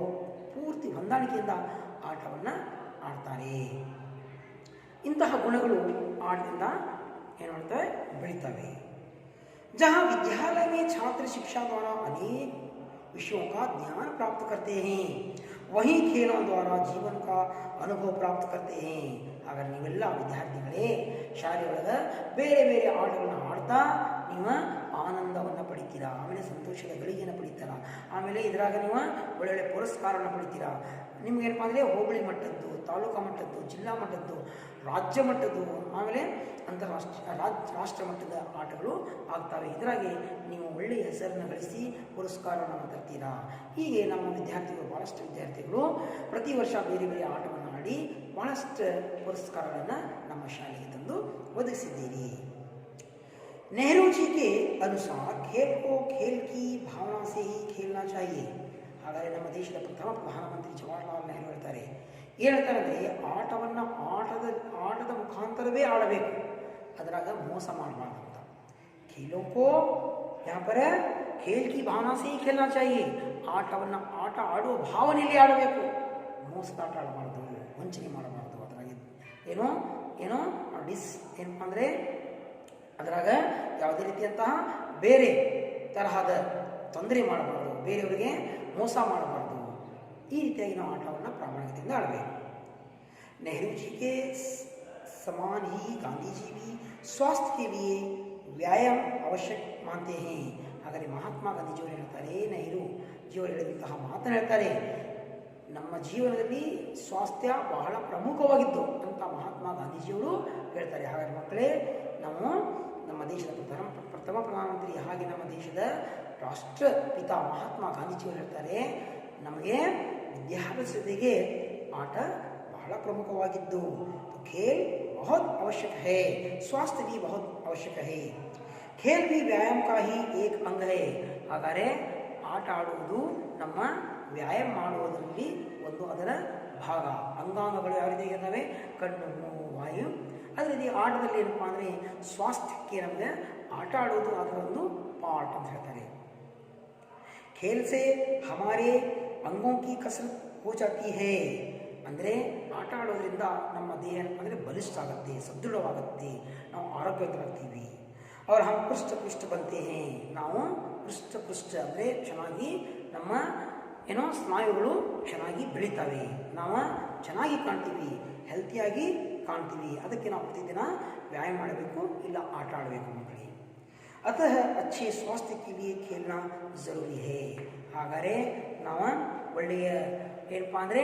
ಪೂರ್ತಿ ಹೊಂದಾಣಿಕೆಯಿಂದ ಆಟವನ್ನು ಆಡ್ತಾರೆ. ಇಂತಹ ಗುಣಗಳು ಆಟದಿಂದ ಏನು ಮಾಡ್ತವೆ, ಬೆಳೀತವೆ. जहाँ विद्यालय में छात्र शिक्षा द्वारा अनेक विषयों का ज्ञान प्राप्त करते हैं, वहीं खेलों द्वारा जीवन का अनुभव प्राप्त करते हैं. ಹಾಗಾದ್ರೆ ನೀವೆಲ್ಲ ವಿದ್ಯಾರ್ಥಿಗಳೇ ಶಾಲೆಯೊಳಗೆ ಬೇರೆ ಬೇರೆ ಆಟಗಳನ್ನ ಆಡ್ತಾ ನೀವು ಆನಂದವನ್ನು ಪಡಿತೀರಾ, ಆಮೇಲೆ ಸಂತೋಷದ ಗಳಿಗೆಯನ್ನು ಪಡಿತೀರಾ, ಆಮೇಲೆ ಇದರಾಗ ನೀವು ಒಳ್ಳೊಳ್ಳೆ ಪುರಸ್ಕಾರವನ್ನು ಪಡಿತೀರಾ. ನಿಮ್ಗೇನಪ್ಪ ಅಂದರೆ ಹೋಬಳಿ ಮಟ್ಟದ್ದು, ತಾಲೂಕು ಮಟ್ಟದ್ದು, ಜಿಲ್ಲಾ ಮಟ್ಟದ್ದು, ರಾಜ್ಯ ಮಟ್ಟದ್ದು, ಆಮೇಲೆ ಅಂತಾರಾಷ್ಟ್ರೀಯ ರಾಷ್ಟ್ರ ಮಟ್ಟದ ಆಟಗಳು ಆಗ್ತವೆ. ಇದರಾಗಿ ನೀವು ಒಳ್ಳೆಯ ಹೆಸರನ್ನು ಗಳಿಸಿ ಪುರಸ್ಕಾರವನ್ನು ತರ್ತೀರಾ. ಹೀಗೆ ನಮ್ಮ ವಿದ್ಯಾರ್ಥಿಗಳು, ಭಾಳಷ್ಟು ವಿದ್ಯಾರ್ಥಿಗಳು ಪ್ರತಿ ವರ್ಷ ಬೇರೆ ಬೇರೆ ಆಟವನ್ನು ಆಡಿ ಭಾಳಷ್ಟು ಪುರಸ್ಕಾರಗಳನ್ನು ನಮ್ಮ ಶಾಲೆಗೆ ತಂದು ಒದಗಿಸಿದ್ದೀರಿ. नेहरू जी के अनुसार खेल को खेल की भावना से ही खेलना चाहिए. ಹಾಗಾದರೆ ನಮ್ಮ ದೇಶದ ಪ್ರಥಮ ಪ್ರಧಾನಮಂತ್ರಿ ಜವಾಹರ್ಲಾಲ್ ನೆಹರು ಹೇಳ್ತಾರೆ, ಅಂದರೆ ಆಟವನ್ನು ಆಟದ ಮುಖಾಂತರವೇ ಆಡಬೇಕು, ಅದರಾಗ ಮೋಸ ಮಾಡಬಾರ್ದು ಅಂತ. खेलों को यहाँ पर खेल की भावना से ही खेलना चाहिए. ಆಟವನ್ನು ಆಟ ಆಡುವ ಭಾವನೆಯಲ್ಲಿ ಆಡಬೇಕು, ಮೋಸದಾಟ ಆಡಬಾರ್ದು, ವಂಚನೆ ಮಾಡಬಾರ್ದು. ಅದರಾಗಿ ಏನೋ ಏನಪ್ಪ ಅಂದರೆ ಅದರಾಗ ಯಾವುದೇ ರೀತಿಯಂತಹ ಬೇರೆ ತರಹದ ತೊಂದರೆ ಮಾಡಬಾರ್ದು, ಬೇರೆಯವರಿಗೆ ಮೋಸ ಮಾಡಬಾರ್ದು. ಈ ರೀತಿಯಾಗಿ ನಾವು ಆಟವನ್ನು ಪ್ರಾಮಾಣಿಕತೆಯಿಂದ ಆಡಬೇಕು. नेहरू जी के समान ही गांधी जी भी स्वास्थ्य के लिए व्यायाम आवश्यक मानते हैं. ಹಾಗಾದರೆ ಮಹಾತ್ಮ ಗಾಂಧೀಜಿಯವರು ಹೇಳ್ತಾರೆ, ನೆಹರು ಜಿಯವರು ಹೇಳಿದಂತಹ ಮಾತನ್ನು ಹೇಳ್ತಾರೆ, ನಮ್ಮ ಜೀವನದಲ್ಲಿ ಸ್ವಾಸ್ಥ್ಯ ಬಹಳ ಪ್ರಮುಖವಾಗಿದ್ದು ಅಂತ ಮಹಾತ್ಮ ಗಾಂಧೀಜಿಯವರು ಹೇಳ್ತಾರೆ. ಹಾಗಾಗಿ ಮಕ್ಕಳೇ, ನಾವು ನಮ್ಮ ದೇಶದ ಪ್ರಥಮ ಪ್ರಧಾನಮಂತ್ರಿ ಹಾಗೆ ನಮ್ಮ ದೇಶದ ರಾಷ್ಟ್ರಪಿತ ಮಹಾತ್ಮ ಗಾಂಧೀಜಿಯವರು ಹೇಳ್ತಾರೆ, ನಮಗೆ ವಿದ್ಯಾಭ್ಯಾಸ ಜೊತೆಗೆ ಆಟ ಬಹಳ ಪ್ರಮುಖವಾಗಿದ್ದು. खेल बहुत आवश्यक है, स्वास्थ्य भी बहुत आवश्यक है. खेल भी व्यायाम का ही एक अंग है. ಹಾಗಾದರೆ ಆಟ ಆಡುವುದು ನಮ್ಮ ವ್ಯಾಯಾಮ ಮಾಡುವುದರಲ್ಲಿ ಒಂದು ಅದರ ಭಾಗ. ಅಂಗಾಂಗಗಳು ಯಾವ ರೀತಿ ಇರ್ತವೆ? ಕಣ್ಣು, ಮೂಗು, ವಾಯು. ಅದೇ ರೀತಿ ಆಟದಲ್ಲಿ ಏನಪ್ಪ ಅಂದರೆ ಸ್ವಾಸ್ಥ್ಯಕ್ಕೆ ನಮಗೆ ಆಟ ಆಡುವುದು ಅದರ ಒಂದು ಪಾರ್ಟ್ ಅಂತ ಹೇಳ್ತಾರೆ. खेल से हमारे अंगों की कसरत हो जाती है. ಅಂದರೆ ಆಟ ಆಡೋದ್ರಿಂದ ನಮ್ಮ ದೇಹ ಅಂದರೆ ಬಲಿಷ್ಠ ಆಗುತ್ತೆ, ಸದೃಢವಾಗುತ್ತೆ, ನಾವು ಆರೋಗ್ಯವಂತರಾಗ್ತೀವಿ. ಅವ್ರು ಹಮ್ ಪೃಷ್ಠ ಬಂತೆ ಹೇ, ನಾವು ಪೃಷ್ಠ ಅಂದರೆ ಚೆನ್ನಾಗಿ ನಮ್ಮ ಸ್ನಾಯುಗಳು ಚೆನ್ನಾಗಿ ಬೆಳೀತವೆ, ನಾವು ಚೆನ್ನಾಗಿ ಕಾಣ್ತೀವಿ, ಹೆಲ್ತಿಯಾಗಿ ಕಾಣ್ತೀವಿ. ಅದಕ್ಕೆ ನಾವು ಪ್ರತಿದಿನ ವ್ಯಾಯಾಮ ಮಾಡಬೇಕು, ಇಲ್ಲ ಆಟ ಆಡಬೇಕು ಮಕ್ಕಳಿಗೆ. ಅತಃ ಅಚ್ಚೆ ಸ್ವಾಸ್ಥ್ಯಕ್ಕೆ ಲಿಯೇ ಖೇಲ್ನಾ ಜರೂರಿ ಹೇ. ಹಾಗಾದರೆ ನಾವು ಒಳ್ಳೆಯ ಏನಪ್ಪ ಅಂದರೆ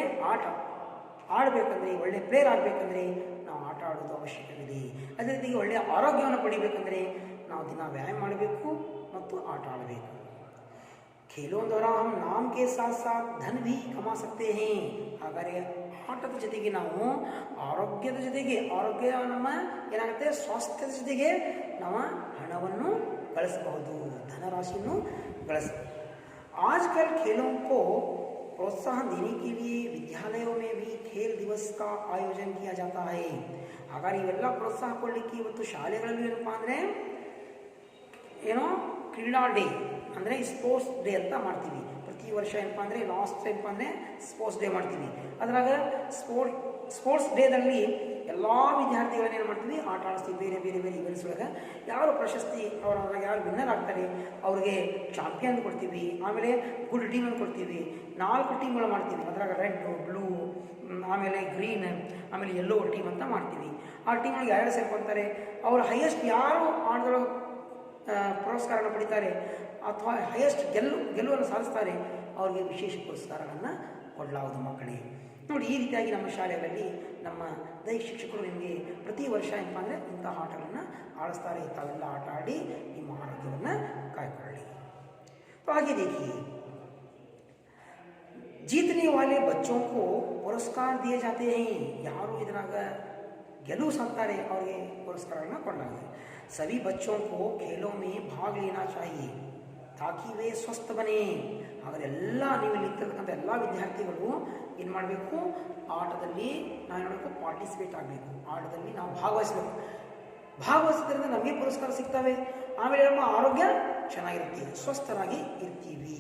ಆಡಬೇಕಂದ್ರೆ, ಒಳ್ಳೆಯ ಪ್ಲೇಯರ್ ಆಗಬೇಕಂದ್ರೆ ನಾವು ಆಟ ಆಡೋದು ಅವಶ್ಯಕವಿದೆ. ಅದೇ ರೀತಿ ಒಳ್ಳೆಯ ಆರೋಗ್ಯವನ್ನು ಪಡಿಬೇಕಂದ್ರೆ ನಾವು ದಿನ ವ್ಯಾಯಾಮ ಮಾಡಬೇಕು ಮತ್ತು ಆಟ ಆಡಬೇಕು. खेलों द्वारा हम नाम के साथ साथ धन भी कमा सकते हैं. ಹಾಗಾದರೆ ಆಟದ ಜೊತೆಗೆ ನಾವು ಆರೋಗ್ಯದ ಜೊತೆಗೆ, ಆರೋಗ್ಯ ನಮ್ಮ ಏನಾಗುತ್ತೆ ಸ್ವಾಸ್ಥ್ಯದ ಜೊತೆಗೆ ನಾವು ಹಣವನ್ನು ಗಳಿಸಬಹುದು, ಧನರಾಶಿಯನ್ನು ಗಳಿಸಬಹುದು. आजकल खेलों को प्रोत्साहन देने के लिए विद्यालयों में भी खेल दिवस का आयोजन किया जाता है. ಹಾಗಾದರೆ ಇವೆಲ್ಲ ಪ್ರೋತ್ಸಾಹ ಕೊಡಲಿಕ್ಕೆ ಇವತ್ತು ಶಾಲೆಗಳಲ್ಲಿ ಏನಪ್ಪ ಅಂದರೆ ಕ್ರೀಡಾ ಡೇ ಅಂದರೆ ಸ್ಪೋರ್ಟ್ಸ್ ಡೇ ಅಂತ ಮಾಡ್ತೀವಿ. ಪ್ರತಿ ವರ್ಷ ಏನಪ್ಪ ಅಂದರೆ ಲಾಸ್ಟ್ ಏನಪ್ಪ ಅಂದರೆ ಸ್ಪೋರ್ಟ್ಸ್ ಡೇ ಮಾಡ್ತೀವಿ. ಅದ್ರಾಗ ಸ್ಪೋರ್ಟ್ಸ್ ಡೇದಲ್ಲಿ ಎಲ್ಲ ವಿದ್ಯಾರ್ಥಿಗಳನ್ನ ಏನು ಮಾಡ್ತೀವಿ, ಆಟ ಆಡಿಸ್ತೀವಿ. ಬೇರೆ ಬೇರೆ ಬೇರೆ ಇವೆಂಟ್ಸ್ ಒಳಗೆ ಯಾರು ಪ್ರಶಸ್ತಿ ಅದ್ರಾಗ ಯಾರು ವಿನ್ನರ್ ಆಗ್ತಾರೆ ಅವ್ರಿಗೆ ಚಾಂಪಿಯನ್ ಕೊಡ್ತೀವಿ. ಆಮೇಲೆ ಗುಡ್ ಟೀಮನ್ನು ಕೊಡ್ತೀವಿ. 4 ಟೀಮ್ಗಳು ಮಾಡ್ತೀವಿ. ಅದ್ರಾಗ ರೆಡ್, ಬ್ಲೂ, ಆಮೇಲೆ ಗ್ರೀನ್, ಆಮೇಲೆ ಯೆಲ್ಲೋ ಟೀಮ್ ಅಂತ ಮಾಡ್ತೀವಿ. ಆ ಟೀಮ್ಗಳಿಗೆ ಯಾರು ಸೇರ್ಕೊಳ್ತಾರೆ, ಅವರು ಹೈಯೆಸ್ಟ್ ಯಾರು ಆಟದೊಳಗೆ ಪುರಸ್ಕಾರನ ಪಡಿತಾರೆ ಅಥವಾ ಹೈಯೆಸ್ಟ್ ಗೆಲುವನ್ನು ಸಾಧಿಸ್ತಾರೆ ಅವ್ರಿಗೆ ವಿಶೇಷ ಪುರಸ್ಕಾರಗಳನ್ನು ಕೊಡಲಾಗುವುದು ಮಕ್ಕಳಿಗೆ. ನೋಡಿ, ಈ ರೀತಿಯಾಗಿ ನಮ್ಮ ಶಾಲೆಗಳಲ್ಲಿ ನಮ್ಮ ದೈಹಿಕ ಶಿಕ್ಷಕರು ನಿಮಗೆ ಪ್ರತಿ ವರ್ಷ ಏನಪ್ಪ ಅಂದರೆ ಇಂತಹ ಆಟಗಳನ್ನು ಆಡಿಸ್ತಾರೆ. ತಾವೆಲ್ಲ ಆಟ ಆಡಿ ನಿಮ್ಮ ಆರೋಗ್ಯವನ್ನು ಕಾಯ್ಕೊಳ್ಳಿ. आगे देखिए, जीतने वाले बच्चों को पुरस्कार दिए जाते हैं. ಯಾರು ಇದರಾಗ ಗೆಲುವು ಸಾಧ್ತಾರೆ ಅವರಿಗೆ ಪುರಸ್ಕಾರಗಳನ್ನು ಕೊಡಲಾಗಿದೆ. सभी बच्चों को खेलों में भाग लेना चाहिए ताकि वे स्वस्थ बने. ಹಾಗಾದರೆ ಎಲ್ಲ ನೀವು ಇಲ್ಲಿರ್ತಕ್ಕಂಥ ಎಲ್ಲ ವಿದ್ಯಾರ್ಥಿಗಳು ಏನು ಮಾಡಬೇಕು, ಆಟದಲ್ಲಿ ನಾವು ಮಾಡಬೇಕು, ಪಾರ್ಟಿಸಿಪೇಟ್ ಆಗಬೇಕು. ಆಟದಲ್ಲಿ ನಾವು ಭಾಗವಹಿಸೋದ್ರಿಂದ ನಮಗೆ ಪುರಸ್ಕಾರ ಸಿಗ್ತವೆ. ಆಮೇಲೆ ನಮ್ಮ ಆರೋಗ್ಯ ಚೆನ್ನಾಗಿರುತ್ತೆ, ಸ್ವಸ್ಥರಾಗಿ ಇರ್ತೀವಿ.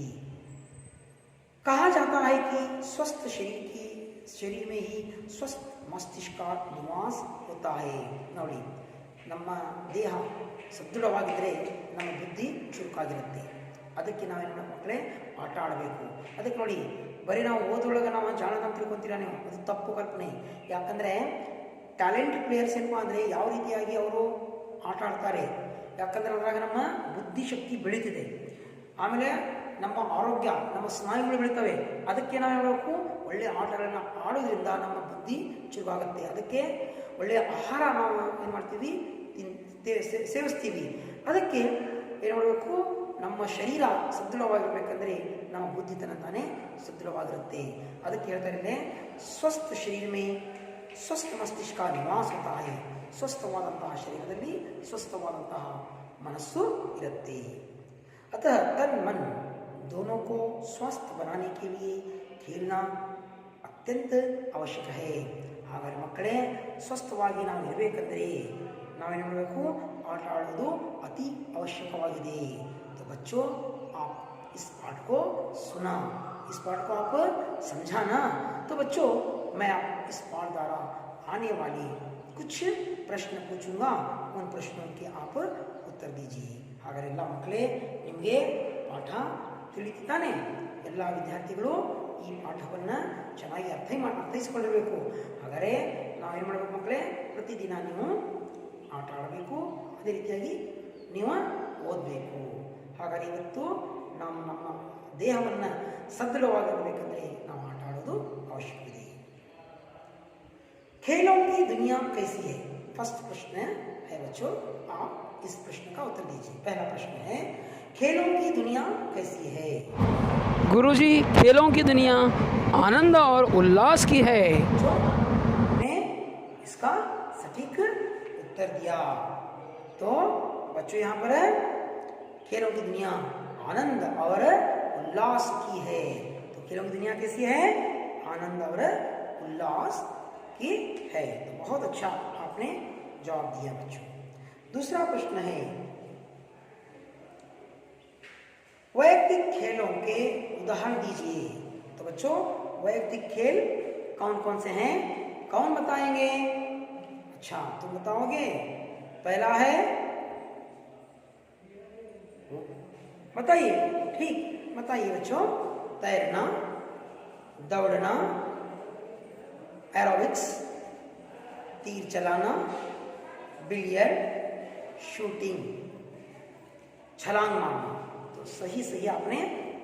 कहा जाता है कि स्वस्थ शरीर में ही स्वस्थ मस्तिष्क का निवास होता है. ನೋಡಿ, ನಮ್ಮ ದೇಹ ಸದೃಢವಾಗಿದ್ದರೆ ನಮ್ಮ ಬುದ್ಧಿ ಚುರುಕಾಗಿರುತ್ತೆ. ಅದಕ್ಕೆ ನಾವೇನು ಮಾಡಬೇಕು ಮಕ್ಕಳೇ, ಆಟ ಆಡಬೇಕು. ಅದಕ್ಕೆ ನೋಡಿ, ಬರೀ ನಾವು ಓದೊಳಗೆ ನಾವು ಜಾಣದ ಅಂತ ತಿಳ್ಕೊತೀರಾ ನೀವು, ಅದು ತಪ್ಪು ಕಲ್ಪನೆ. ಯಾಕಂದರೆ ಟ್ಯಾಲೆಂಟ್ ಪ್ಲೇಯರ್ಸ್ ಏನಪ್ಪ ಅಂದರೆ ಯಾವ ರೀತಿಯಾಗಿ ಅವರು ಆಟ ಆಡ್ತಾರೆ, ಯಾಕಂದರೆ ಅದ್ರಾಗ ನಮ್ಮ ಬುದ್ಧಿಶಕ್ತಿ ಬೆಳೀತಿದೆ. ಆಮೇಲೆ ನಮ್ಮ ಆರೋಗ್ಯ, ನಮ್ಮ ಸ್ನಾಯುಗಳು ಬೆಳೀತವೆ. ಅದಕ್ಕೆ ನಾವು ಹೇಳಬೇಕು, ಒಳ್ಳೆಯ ಆಟಗಳನ್ನು ಆಡೋದ್ರಿಂದ ನಮ್ಮ ಬುದ್ಧಿ ಚುರುಕಾಗುತ್ತೆ. ಅದಕ್ಕೆ ಒಳ್ಳೆಯ ಆಹಾರ ನಾವು ಏನು ಮಾಡ್ತೀವಿ, ಸೇವಿಸ್ತೀವಿ. ಅದಕ್ಕೆ ಏನು ಮಾಡಬೇಕು, ನಮ್ಮ ಶರೀರ ಸದೃಢವಾಗಿರಬೇಕಂದ್ರೆ ನಮ್ಮ ಬುದ್ಧಿತನ ತಾನೇ ಸದೃಢವಾಗಿರುತ್ತೆ. ಅದಕ್ಕೆ ಹೇಳ್ತಾರೆ, ಸ್ವಸ್ಥ ಶರೀರ ಮೇ ಸ್ವಸ್ಥ ಮಸ್ತಿಷ್ಕ ನಿವಾಸ ಹೋತಾ ಹೈ. ಸ್ವಸ್ಥವಾದಂತಹ ಶರೀರದಲ್ಲಿ ಸ್ವಸ್ಥವಾದಂತಹ ಮನಸ್ಸು ಇರುತ್ತೆ. अतः तन मन दोनों को स्वस्थ बनाने के लिए खेलना अत्यंत आवश्यक है. ಹಾಗಾದರೆ ಮಕ್ಕಳೇ, ಸ್ವಸ್ಥವಾಗಿ ನಾವು ಇರಬೇಕಂದ್ರೆ ನಾವೇನು ಮಾಡಬೇಕು, ಆಟ ಆಡೋದು ಅತಿ ಅವಶ್ಯಕವಾಗಿದೆ. तो बच्चों, आप इस पाठ को सुना, इस पाठ को आप समझा ना. तो बच्चों, मैं आप इस पाठ द्वारा आने वाले कुछ प्रश्न पूछूंगा, उन प्रश्नों के आप उत्तर दीजिए. ಹಾಗಾದರೆ ಎಲ್ಲ ಮಕ್ಕಳೇ, ನಿಮಗೆ ಪಾಠ ತಿಳಿತು ತಾನೆ? ಎಲ್ಲ ವಿದ್ಯಾರ್ಥಿಗಳು ಈ ಪಾಠವನ್ನು ಚೆನ್ನಾಗಿ ಅರ್ಥೈಸಿಕೊಳ್ಳಬೇಕು. ಹಾಗಾದರೆ ನಾವೇನು ಮಾಡಬೇಕು ಮಕ್ಕಳೇ, ಪ್ರತಿದಿನ ನೀವು ಆಟ ಆಡಬೇಕು, ಅದೇ ರೀತಿಯಾಗಿ ನೀವು ಓದಬೇಕು. ಹಾಗಾದರೆ ಇವತ್ತು ನಾವು ನಮ್ಮ ದೇಹವನ್ನು ಸದೃಢವಾಗಿರಬೇಕಂದ್ರೆ ನಾವು ಆಟ ಆಡೋದು ಮಾಡುವುದು ಅವಶ್ಯಕವಿದೆ. खेलों की दुनिया कैसी है? फर्स्ट प्रश्न है बच्चों, आप इस प्रश्न का उत्तर दीजिए. पहला प्रश्न है, खेलों की दुनिया कैसी है? गुरुजी, खेलों की दुनिया आनंद और उल्लास की है. ने इसका सटीक उत्तर दिया. तो बच्चों यहाँ पर है खेलों की दुनिया आनंद और उल्लास की है. तो खेलों की दुनिया कैसी है? आनंद और उल्लास की है. तो बहुत अच्छा आपने जवाब दिया बच्चों. दूसरा प्रश्न है, वैयक्तिक खेलों के उदाहरण दीजिए. तो बच्चों वैयक्तिक खेल कौन कौन से हैं, कौन बताएंगे? अच्छा, तुम बताओगे. पहला है, बताइए. ठीक, बताइए बच्चों. तैरना, दौड़ना, एरोबिक्स, तीर चलाना, बिलियर्ड, शूटिंग, छलांग मारना. तो सही सही आपने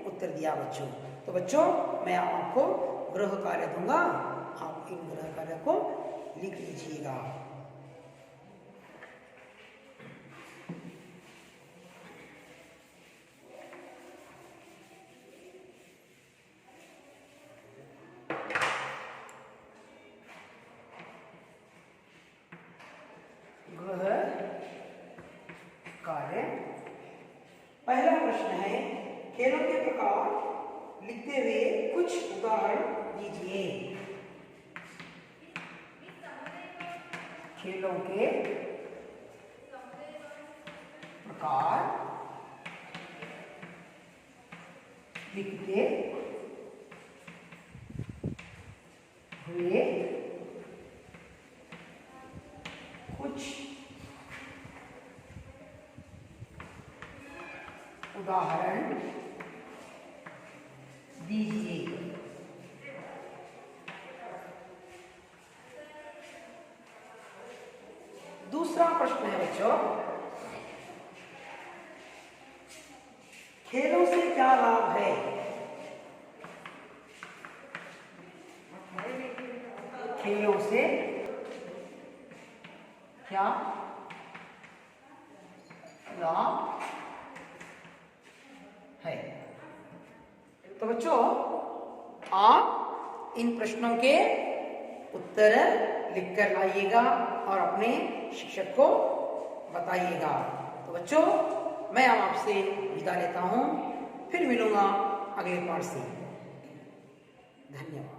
उत्तर दिया बच्चों. तो बच्चों मैं आपको गृह कार्य दूंगा, आप इन गृह कार्य को लिख लीजिएगा. गृह कार्य. पहला प्रश्न है, खेलों के प्रकार लिखते हुए कुछ उदाहरण दीजिए. खेलों के प्रकार लिखते हुए कुछ उदाहरण दीजिए. दूसरा प्रश्न है बच्चों, खेलों से क्या लाभ है? खेलों से क्या लाभ है? तो बच्चों आप इन प्रश्नों के उत्तर लिखकर लाइएगा और अपने शिक्षक को बताइएगा. तो बच्चों मैं अब आपसे विदा लेता हूं, फिर मिलूंगा अगले पाठ से. धन्यवाद.